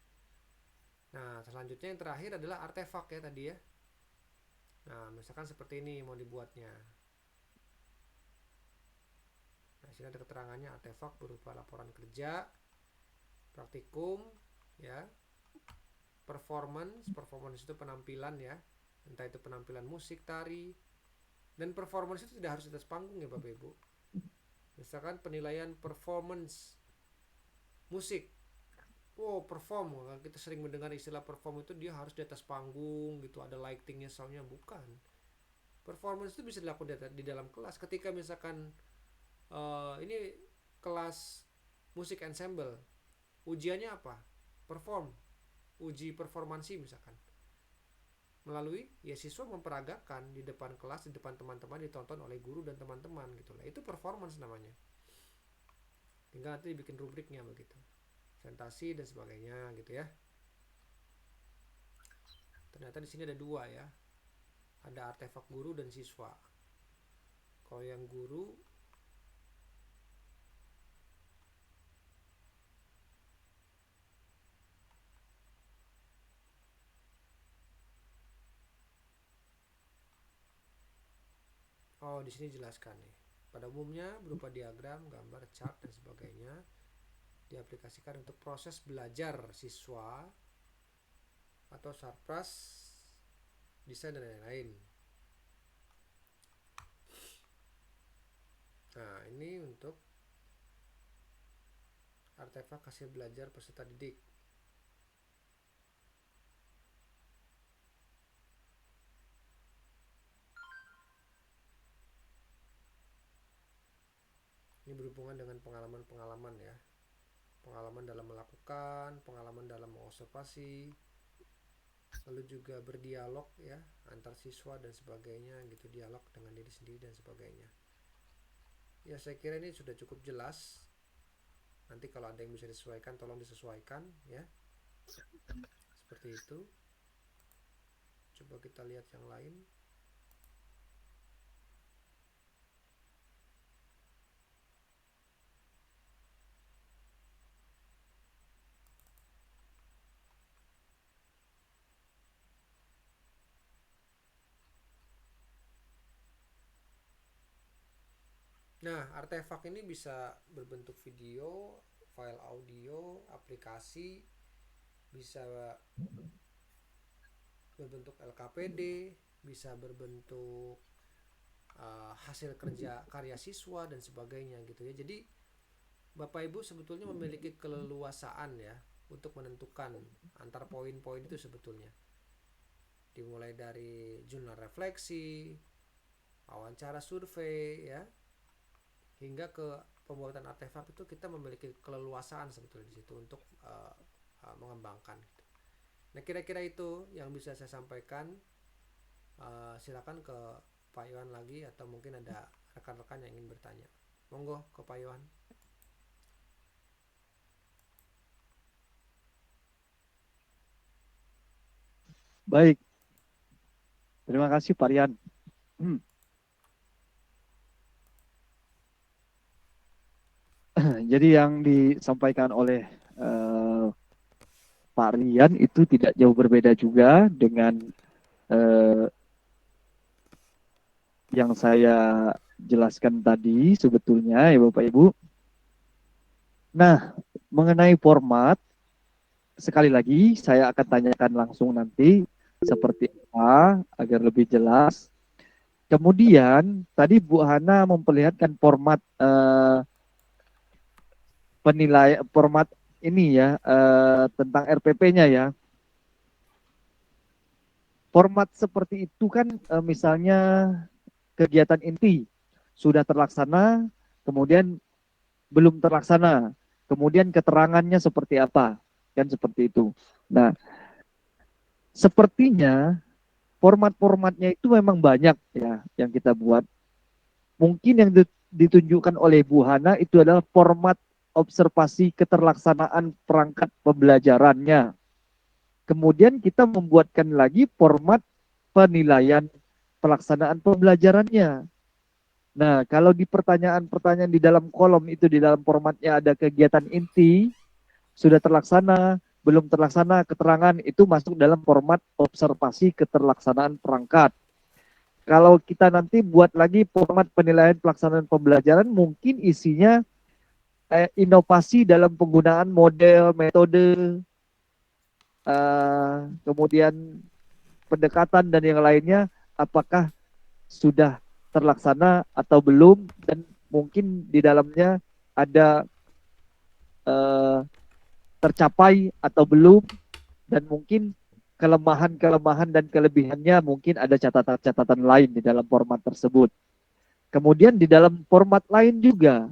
Nah, selanjutnya yang terakhir adalah artefak ya tadi ya. Nah, misalkan seperti ini mau dibuatnya. Nah, sini ada keterangannya, artefak berupa laporan kerja, praktikum, ya, performance itu penampilan ya, entah itu penampilan musik, tari, dan performance itu tidak harus di atas panggung ya Bapak Ibu. Misalkan penilaian performance musik, perform, kita sering mendengar istilah perform itu dia harus di atas panggung gitu, ada lightingnya, soundnya. Bukan. Performance itu bisa dilakukan di dalam kelas. Ketika misalkan ini kelas musik ensemble, ujiannya apa? Perform, uji performansi misalkan, melalui ya siswa memperagakan di depan kelas, di depan teman-teman, ditonton oleh guru dan teman-teman gitu lah. Itu performance namanya. Tinggal nanti dibikin rubriknya begitu, presentasi dan sebagainya gitu ya. Ternyata di sini ada dua ya, ada artefak guru dan siswa. Kalau yang guru di sini jelaskan nih. Pada umumnya berupa diagram, gambar, chart dan sebagainya, diaplikasikan untuk proses belajar siswa atau sarpras, desain dan lain-lain. Nah, ini untuk artefak hasil belajar peserta didik. Ini berhubungan dengan pengalaman-pengalaman ya. Pengalaman dalam melakukan, pengalaman dalam mengobservasi, lalu juga berdialog ya antar siswa dan sebagainya gitu, dialog dengan diri sendiri dan sebagainya. Ya, saya kira ini sudah cukup jelas. Nanti kalau ada yang bisa disesuaikan, tolong disesuaikan ya. Seperti itu. Coba kita lihat yang lain. Nah, artefak ini bisa berbentuk video, file audio, aplikasi, bisa berbentuk LKPD, bisa berbentuk hasil kerja karya siswa dan sebagainya gitu ya. Jadi Bapak Ibu sebetulnya memiliki keleluasaan ya untuk menentukan antar poin-poin itu sebetulnya. Dimulai dari jurnal refleksi, wawancara survei ya, hingga ke pembuatan artefak itu kita memiliki keleluasaan sebetulnya di situ untuk mengembangkan gitu. Nah, kira-kira itu yang bisa saya sampaikan. Silakan ke Pak Iwan lagi, atau mungkin ada rekan-rekan yang ingin bertanya. Monggo ke Pak Iwan. Baik, terima kasih Pak Rian. Jadi yang disampaikan oleh Pak Rian itu tidak jauh berbeda juga dengan yang saya jelaskan tadi sebetulnya ya Bapak Ibu. Nah, mengenai format, sekali lagi saya akan tanyakan langsung nanti seperti apa agar lebih jelas. Kemudian tadi Bu Hana memperlihatkan format penilaian, format ini ya tentang RPP-nya ya. Format seperti itu kan misalnya kegiatan inti sudah terlaksana, kemudian belum terlaksana, kemudian keterangannya seperti apa, kan seperti itu. Nah, sepertinya format-formatnya itu memang banyak ya yang kita buat. Mungkin yang ditunjukkan oleh Bu Hana itu adalah format observasi keterlaksanaan perangkat pembelajarannya. Kemudian kita membuatkan lagi format penilaian pelaksanaan pembelajarannya. Nah, kalau di pertanyaan-pertanyaan di dalam kolom itu, di dalam formatnya ada kegiatan inti, sudah terlaksana, belum terlaksana, keterangan, itu masuk dalam format observasi keterlaksanaan perangkat. Kalau kita nanti buat lagi format penilaian pelaksanaan pembelajaran, mungkin isinya inovasi dalam penggunaan model, metode, kemudian pendekatan dan yang lainnya, apakah sudah terlaksana atau belum, dan mungkin di dalamnya ada tercapai atau belum, dan mungkin kelemahan-kelemahan dan kelebihannya mungkin ada catatan-catatan lain di dalam format tersebut. Kemudian di dalam format lain juga,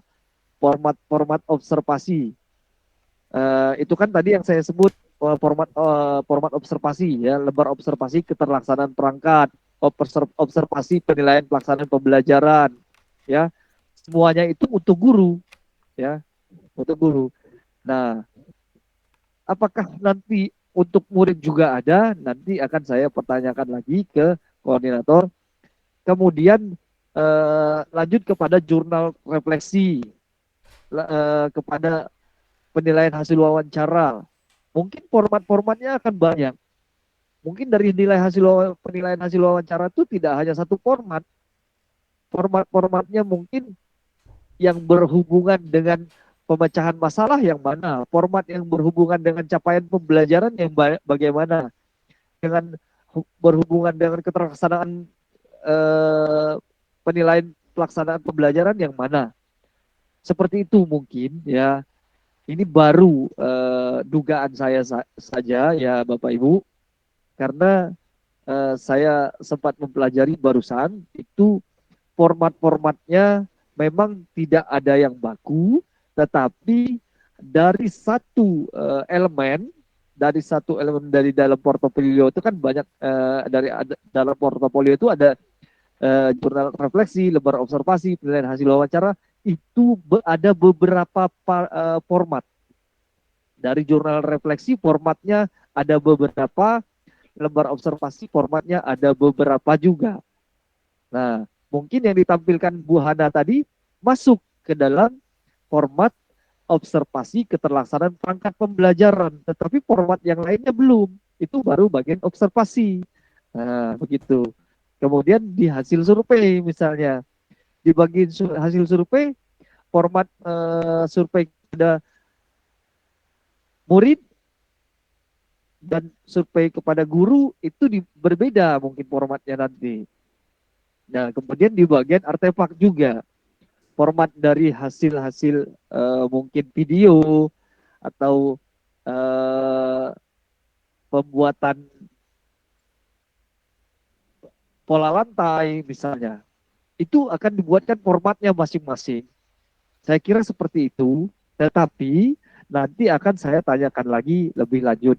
format observasi. Itu kan tadi yang saya sebut format observasi ya, lembar observasi keterlaksanaan perangkat, observasi penilaian pelaksanaan pembelajaran ya. Semuanya itu untuk guru ya, untuk guru. Nah, apakah nanti untuk murid juga ada? Nanti akan saya pertanyakan lagi ke koordinator. Kemudian lanjut kepada jurnal refleksi, kepada penilaian hasil wawancara. Mungkin format-formatnya akan banyak. Mungkin dari penilaian hasil wawancara itu tidak hanya satu format. Format-formatnya mungkin yang berhubungan dengan pemecahan masalah yang mana, format yang berhubungan dengan capaian pembelajaran yang bagaimana, dengan berhubungan dengan keterlaksanaan penilaian pelaksanaan pembelajaran yang mana. Seperti itu mungkin ya. Ini baru dugaan saya saja ya Bapak Ibu, karena saya sempat mempelajari barusan itu format-formatnya memang tidak ada yang baku, tetapi dari satu elemen dari dalam portofolio itu kan banyak, dalam portofolio itu ada jurnal refleksi, lembar observasi, penilaian hasil wawancara. Itu ada beberapa format. Dari jurnal refleksi formatnya ada beberapa, lembar observasi formatnya ada beberapa juga. Nah, mungkin yang ditampilkan Bu Hana tadi masuk ke dalam format observasi keterlaksanaan perangkat pembelajaran, tetapi format yang lainnya belum. Itu baru bagian observasi. Nah, begitu. Kemudian di hasil survei misalnya, di bagian hasil survei, format survei kepada murid dan survei kepada guru itu berbeda mungkin formatnya nanti. Nah, kemudian di bagian artefak juga, format dari hasil-hasil mungkin video atau pembuatan pola lantai misalnya, itu akan dibuatkan formatnya masing-masing. Saya kira seperti itu, tetapi nanti akan saya tanyakan lagi lebih lanjut.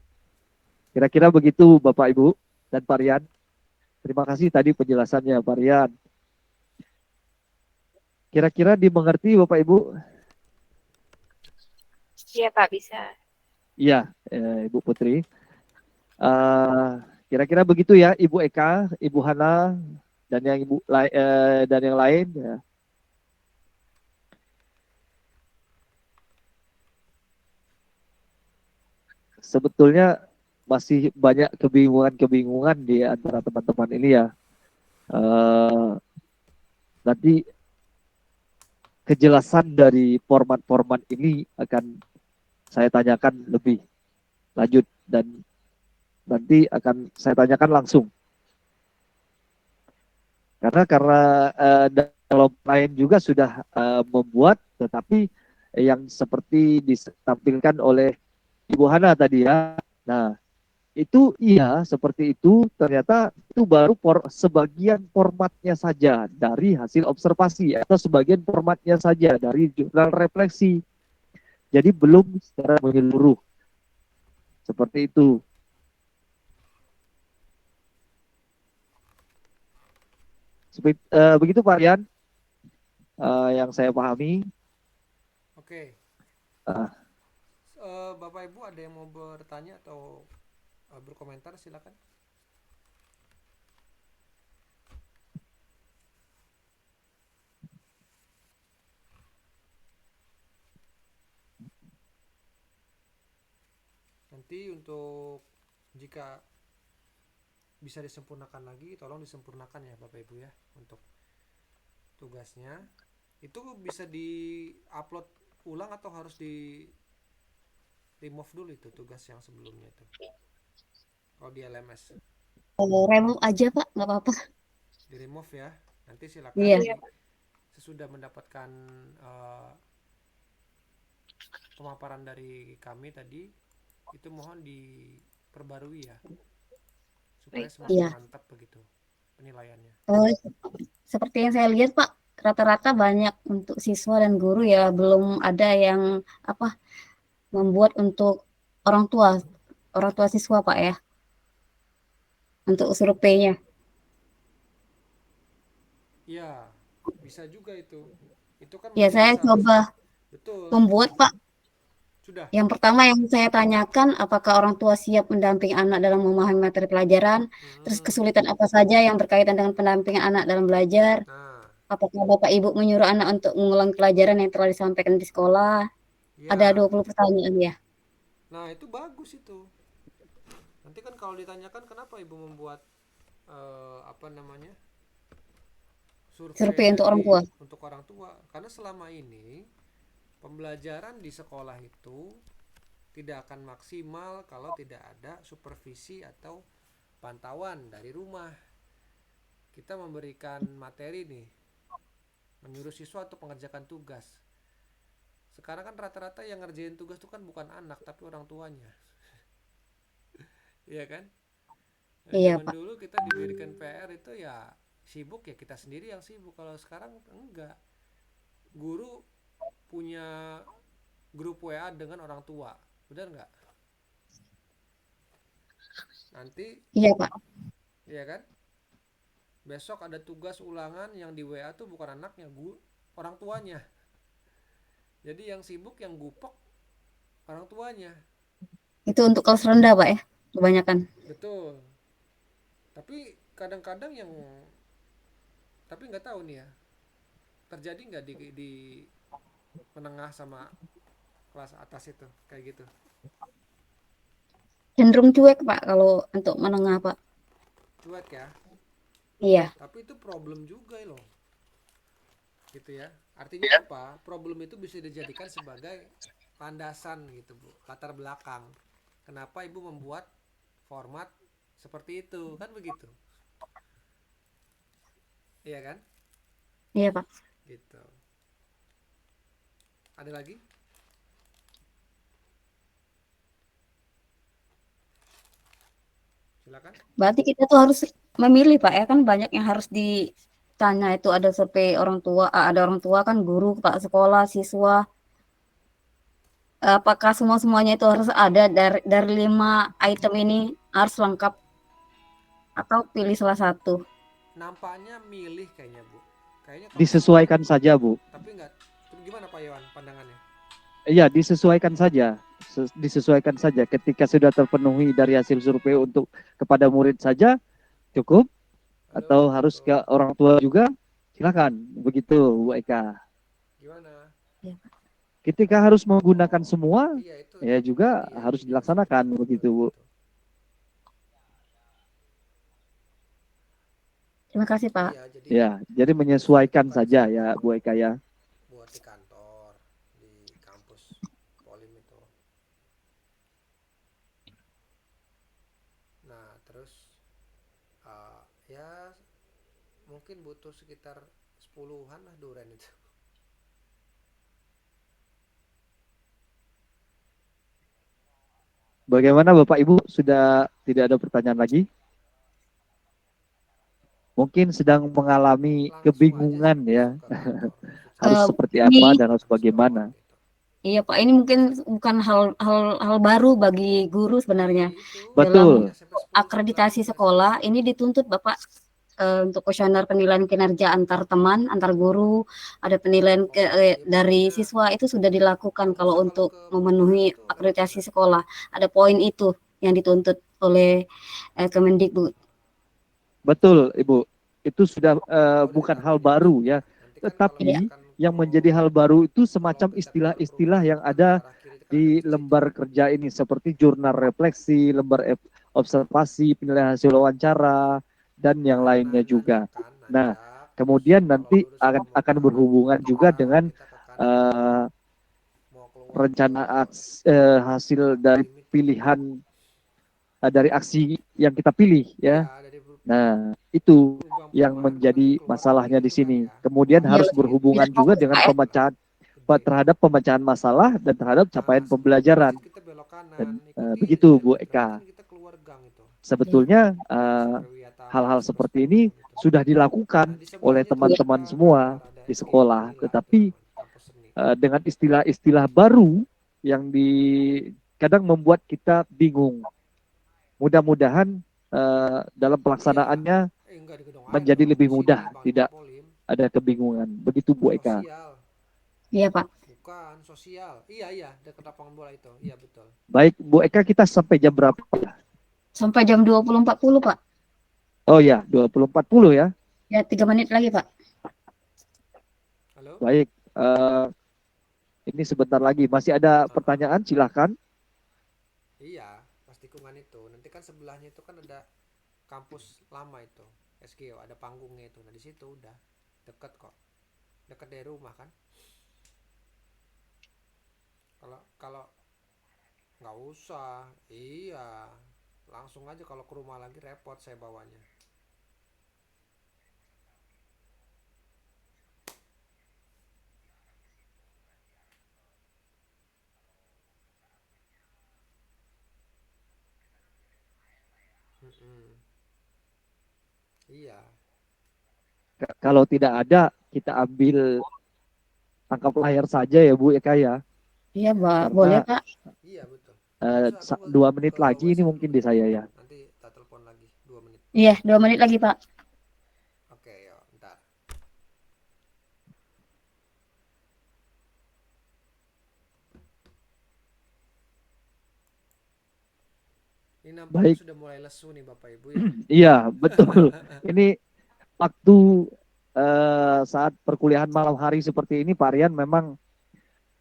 Kira-kira begitu Bapak Ibu dan Pak Rian. Terima kasih tadi penjelasannya Pak Rian. Kira-kira dimengerti Bapak Ibu? Iya Pak, bisa. Iya, Ibu Putri. Kira-kira begitu ya Ibu Eka, Ibu Hana, dan yang lain ya. Sebetulnya masih banyak kebingungan-kebingungan di antara teman-teman ini ya. Nanti kejelasan dari format-format ini akan saya tanyakan lebih lanjut, dan nanti akan saya tanyakan langsung. Karena kalau lain juga sudah membuat, tetapi yang seperti ditampilkan oleh Ibu Hana tadi ya. Nah, itu iya seperti itu, ternyata itu baru sebagian formatnya saja dari hasil observasi, atau sebagian formatnya saja dari jurnal refleksi. Jadi belum secara menyeluruh. Seperti itu. Begitu Pak Rian, yang saya pahami. Oke. Bapak Ibu ada yang mau bertanya atau berkomentar, silakan. Nanti untuk jika bisa disempurnakan lagi, tolong disempurnakan ya Bapak Ibu ya, untuk tugasnya. Itu bisa di-upload ulang atau harus di remove dulu itu tugas yang sebelumnya itu? Kalau di LMS. Remove aja Pak, nggak apa-apa. Di remove ya. Nanti silakan Iya. sesudah mendapatkan pemaparan dari kami tadi itu mohon diperbarui ya, supaya Baik, Pak. semakin Iya. mantap begitu penilaiannya. Seperti yang saya lihat Pak, rata-rata banyak untuk siswa dan guru ya belum ada yang apa membuat untuk orang tua siswa Pak ya untuk surveinya. Ya, bisa juga itu. Itu kan Ya menjadi saya salah coba betul. membuat Pak. Sudah. Yang pertama yang saya tanyakan, apakah orang tua siap mendampingi anak dalam memahami materi pelajaran? Terus Hmm. kesulitan apa saja yang berkaitan dengan pendampingan anak dalam belajar? Nah, Apakah Bapak Ibu menyuruh anak untuk mengulang pelajaran yang telah disampaikan di sekolah? Ada ya. 20 pertanyaan ya. Nah, itu bagus itu. Nanti kan kalau ditanyakan kenapa Ibu membuat apa namanya? Survei Survei untuk orang tadi tua. untuk orang tua, karena selama ini pembelajaran di sekolah itu tidak akan maksimal kalau tidak ada supervisi atau pantauan dari rumah. Kita memberikan materi nih, menyuruh siswa untuk mengerjakan tugas. Sekarang kan rata-rata yang ngerjain tugas itu kan bukan anak tapi orang tuanya. Iya kan? Nah, Iya, zaman Pak. dulu kita diberikan PR itu ya sibuk ya kita sendiri yang sibuk. Kalau sekarang enggak. Guru punya grup WA dengan orang tua. Benar nggak? Nanti, Iya, Pak. ya kan? Besok ada tugas ulangan yang di WA tuh bukan anaknya, orang tuanya. Jadi yang sibuk, yang gupek, orang tuanya. Itu untuk kelas rendah, Pak ya. Kebanyakan. Betul. Tapi kadang-kadang yang, tapi nggak tahu nih ya, terjadi nggak di menengah sama kelas atas itu, kayak gitu. Cenderung cuek, Pak, kalau untuk menengah, Pak. Cuek ya. Iya. Tapi itu problem juga loh. Gitu ya. Artinya apa? Problem itu bisa dijadikan sebagai landasan gitu, Bu. Latar belakang. Kenapa Ibu membuat format seperti itu? Kan begitu. Iya kan? Iya, Pak. Gitu. Ada lagi? Silakan. Berarti kita tuh harus memilih, Pak ya, kan banyak yang harus ditanya itu ada survei orang tua, ada orang tua kan guru, Pak sekolah, siswa. Apakah semuanya itu harus ada dari 5 item ini harus lengkap atau pilih salah satu? Nampaknya milih kayaknya, Bu. Kayaknya kalau Disesuaikan saja, Bu. tapi enggak. Tapi gimana Pak Iwan pandangannya? Iya, disesuaikan saja. Disesuaikan saja. Ketika sudah terpenuhi dari hasil survei untuk kepada murid saja cukup, Halo, atau harus ke betul. orang tua juga, silakan. Begitu, Bu Eka. Gimana? Ketika harus menggunakan semua, Iya, itu ya juga iya, harus itu dilaksanakan betul, begitu, Bu. Terima kasih, Pak. Iya, jadi Ya, jadi menyesuaikan bukan saja sama ya, Bu Eka ya. buat di kantor, di kampus Polim itu. Nah, terus ya mungkin butuh sekitar 10-an lah duren itu. Bagaimana Bapak Ibu, sudah tidak ada pertanyaan lagi? Mungkin sedang mengalami Langsung kebingungan aja ya, sih besok ke kantor. harus Eh, seperti ini apa dan harus bagaimana. Gitu. Iya Pak, ini mungkin bukan hal baru bagi guru sebenarnya. Itu Dalam Betul, SMP 10 akreditasi sekolah ini dituntut Bapak untuk kuesioner penilaian kinerja antar teman, antar guru, ada penilaian dari siswa itu sudah dilakukan kalau untuk memenuhi akreditasi sekolah. Ada poin itu yang dituntut oleh Kemendikbud. betul Ibu. Itu sudah bukan hal baru ya. Tetapi yang menjadi hal baru itu semacam istilah-istilah yang ada di lembar kerja ini seperti jurnal refleksi, lembar observasi, penilaian hasil wawancara, dan yang lainnya juga. Nah, kemudian nanti akan berhubungan juga dengan rencana hasil dari pilihan dari aksi yang kita pilih ya. Nah, itu yang menjadi masalahnya di sini. Kemudian harus berhubungan juga dengan terhadap pemecahan masalah dan terhadap capaian Sebelum pembelajaran. exit kita belok kanan, Dan ikuti begitu jalur Bu nanti Eka. kan kita keluar gang itu. Sebetulnya SMP Wiyatama hal-hal Isma seperti ini Sekolah gitu. sudah dilakukan Nah, di oleh sebelahnya tuh teman-teman ada semua ada di SGO sekolah, Unila itu tetapi namanya, kampus seni. dengan istilah-istilah baru yang kadang membuat kita bingung. Mudah-mudahan dalam pelaksanaannya Enggak di gedung air menjadi dong, lebih di sini mudah, di Bang tidak Polim. ada kebingungan. Begitu Bu Eka. Sosial, Iya Pak. bukan sosial. Iya, dekat lapangan bola itu. Iya betul. Baik Bu Eka, kita sampai jam berapa? Sampai jam 20.40 Pak. Oh ya, 20.40 ya. Ya 3 menit lagi Pak. Halo? Baik, ini sebentar lagi. Masih ada pertanyaan? Silahkan. Iya, pas tikungan itu. Nanti kan sebelahnya itu kan ada kampus lama itu, SGO, ada panggungnya itu. Nah di situ udah deket kok, deket dari rumah kan. Kalau nggak usah, iya, langsung aja. Kalau ke rumah lagi repot saya bawanya. Mm-mm. Iya, Kalau tidak ada, kita ambil tangkap layar saja ya Bu Eka ya. Iya Pak, Karena boleh Pak. iya betul. Bisa aku 2 menit ke lagi WC ini dulu mungkin di bentar. saya ya. Nanti tak telepon lagi 2 menit. Iya 2 menit lagi Pak. Oke, yuk, bentar. Ini nampaknya Baik, sudah mulai lesu nih Bapak Ibu ya. iya betul. Ini waktu saat perkuliahan malam hari seperti ini, Pak Rian memang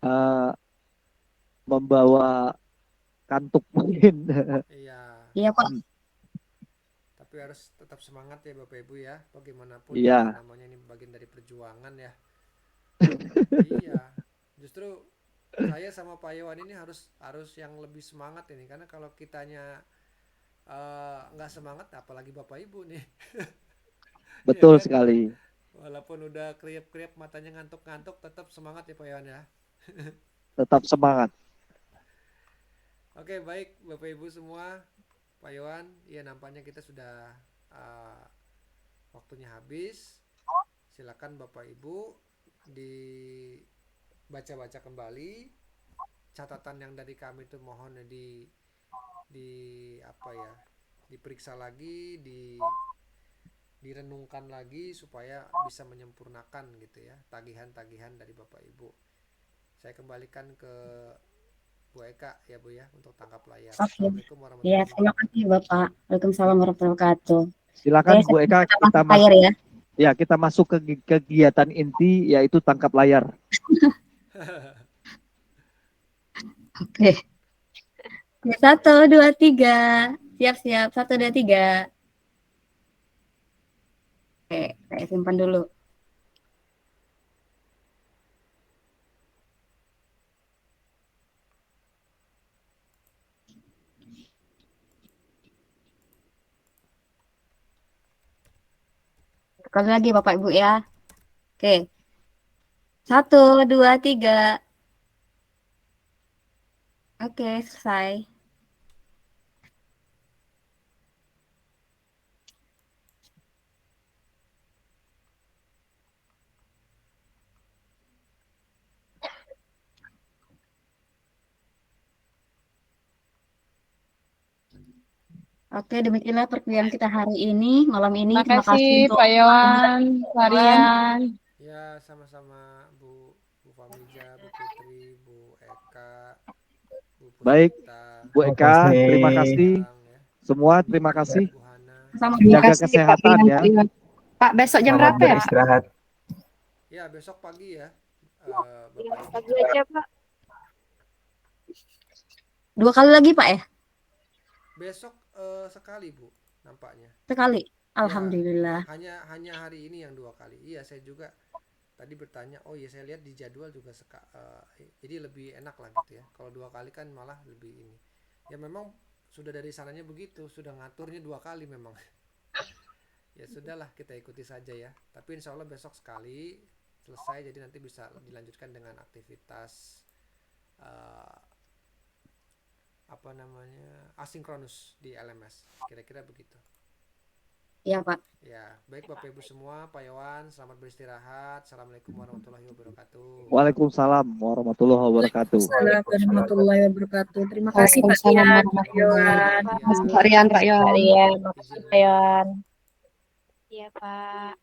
eh, membawa kantuk mungkin. Iya, Iya Pak. tapi harus tetap semangat ya Bapak Ibu ya. Bagaimanapun ya Iya, namanya ini bagian dari perjuangan ya. Iya, justru saya sama Pak Iwan ini harus yang lebih semangat ini, karena kalau kitanya nggak semangat, apalagi Bapak Ibu nih. Ya betul kan, sekali. walaupun udah kriap-kriap matanya ngantuk-ngantuk, tetap semangat ya Pak Iwan ya. Tetap semangat. Oke, baik Bapak Ibu semua, Pak Iwan, ya nampaknya kita sudah uh, waktunya habis. Silakan Bapak Ibu dibaca-baca kembali catatan yang dari kami, itu mohon di apa ya, diperiksa lagi, direnungkan lagi supaya bisa menyempurnakan gitu ya tagihan-tagihan dari Bapak Ibu. Saya kembalikan ke Bu Eka ya Bu ya, untuk tangkap layar. Oke. Assalamualaikum Iya, warahmatullahi terima wabarakatuh. kasih Bapak. Waalaikumsalam warahmatullahi wabarakatuh. Silakan Oke, Bu saya Eka, kita masuk masuk layar ya. ya, kita masuk ke kegiatan inti yaitu tangkap layar. Oke. Ya, 1, 2, 3. Siap-siap. 1, 2, 3. Oke, saya simpan dulu. Sekali lagi Bapak Ibu ya. Oke. 1, 2, 3. Oke, selesai. Oke, demikianlah perkuliahan kita hari ini, malam ini. Terima kasih Makasih untuk Pak Iwan, kawan. Marian. Ya, sama-sama Bu Famija, Bu Putri, Bu Eka, Bu Baik, Puspita, Bu Eka, terima Oke. kasih. Bang ya, Semua Bu terima Titi, kasih. Bu Hana. Sama Terima Jaga kasih Pak kesehatan Iwan, ya. Pak Iwan. Pak, besok jam Selamat berapa ya? beristirahat. Ya, besok pagi ya, Bapak Yang Ibu. pagi aja Pak. 2 kali lagi Pak ya? Besok sekali Bu, nampaknya. Sekali. Ya, Alhamdulillah. hanya hari ini yang 2 kali. Iya, saya juga tadi bertanya. Oh iya, saya lihat di jadwal juga jadi lebih enak lah gitu ya. Kalau 2 kali kan malah lebih ini. Ya memang sudah dari sananya begitu, sudah ngaturnya 2 kali memang. Ya sudahlah, kita ikuti saja ya. Tapi insya Allah besok sekali, selesai, jadi nanti bisa dilanjutkan dengan aktivitas asinkronus di LMS, kira-kira begitu. Iya, Pak. Ya, baik Bapak Ibu semua, Pak Yowan, selamat beristirahat. Assalamualaikum warahmatullahi wabarakatuh. Waalaikumsalam warahmatullahi wabarakatuh. Waalaikumsalam warahmatullahi wabarakatuh. Terima kasih Pak Waalaikumsalam Rian, Pak warahmatullahi Yohan. wabarakatuh. Mas Pak Rian, Pak Yon. Iya, makasih Izin Pak Yon. Iya, Pak.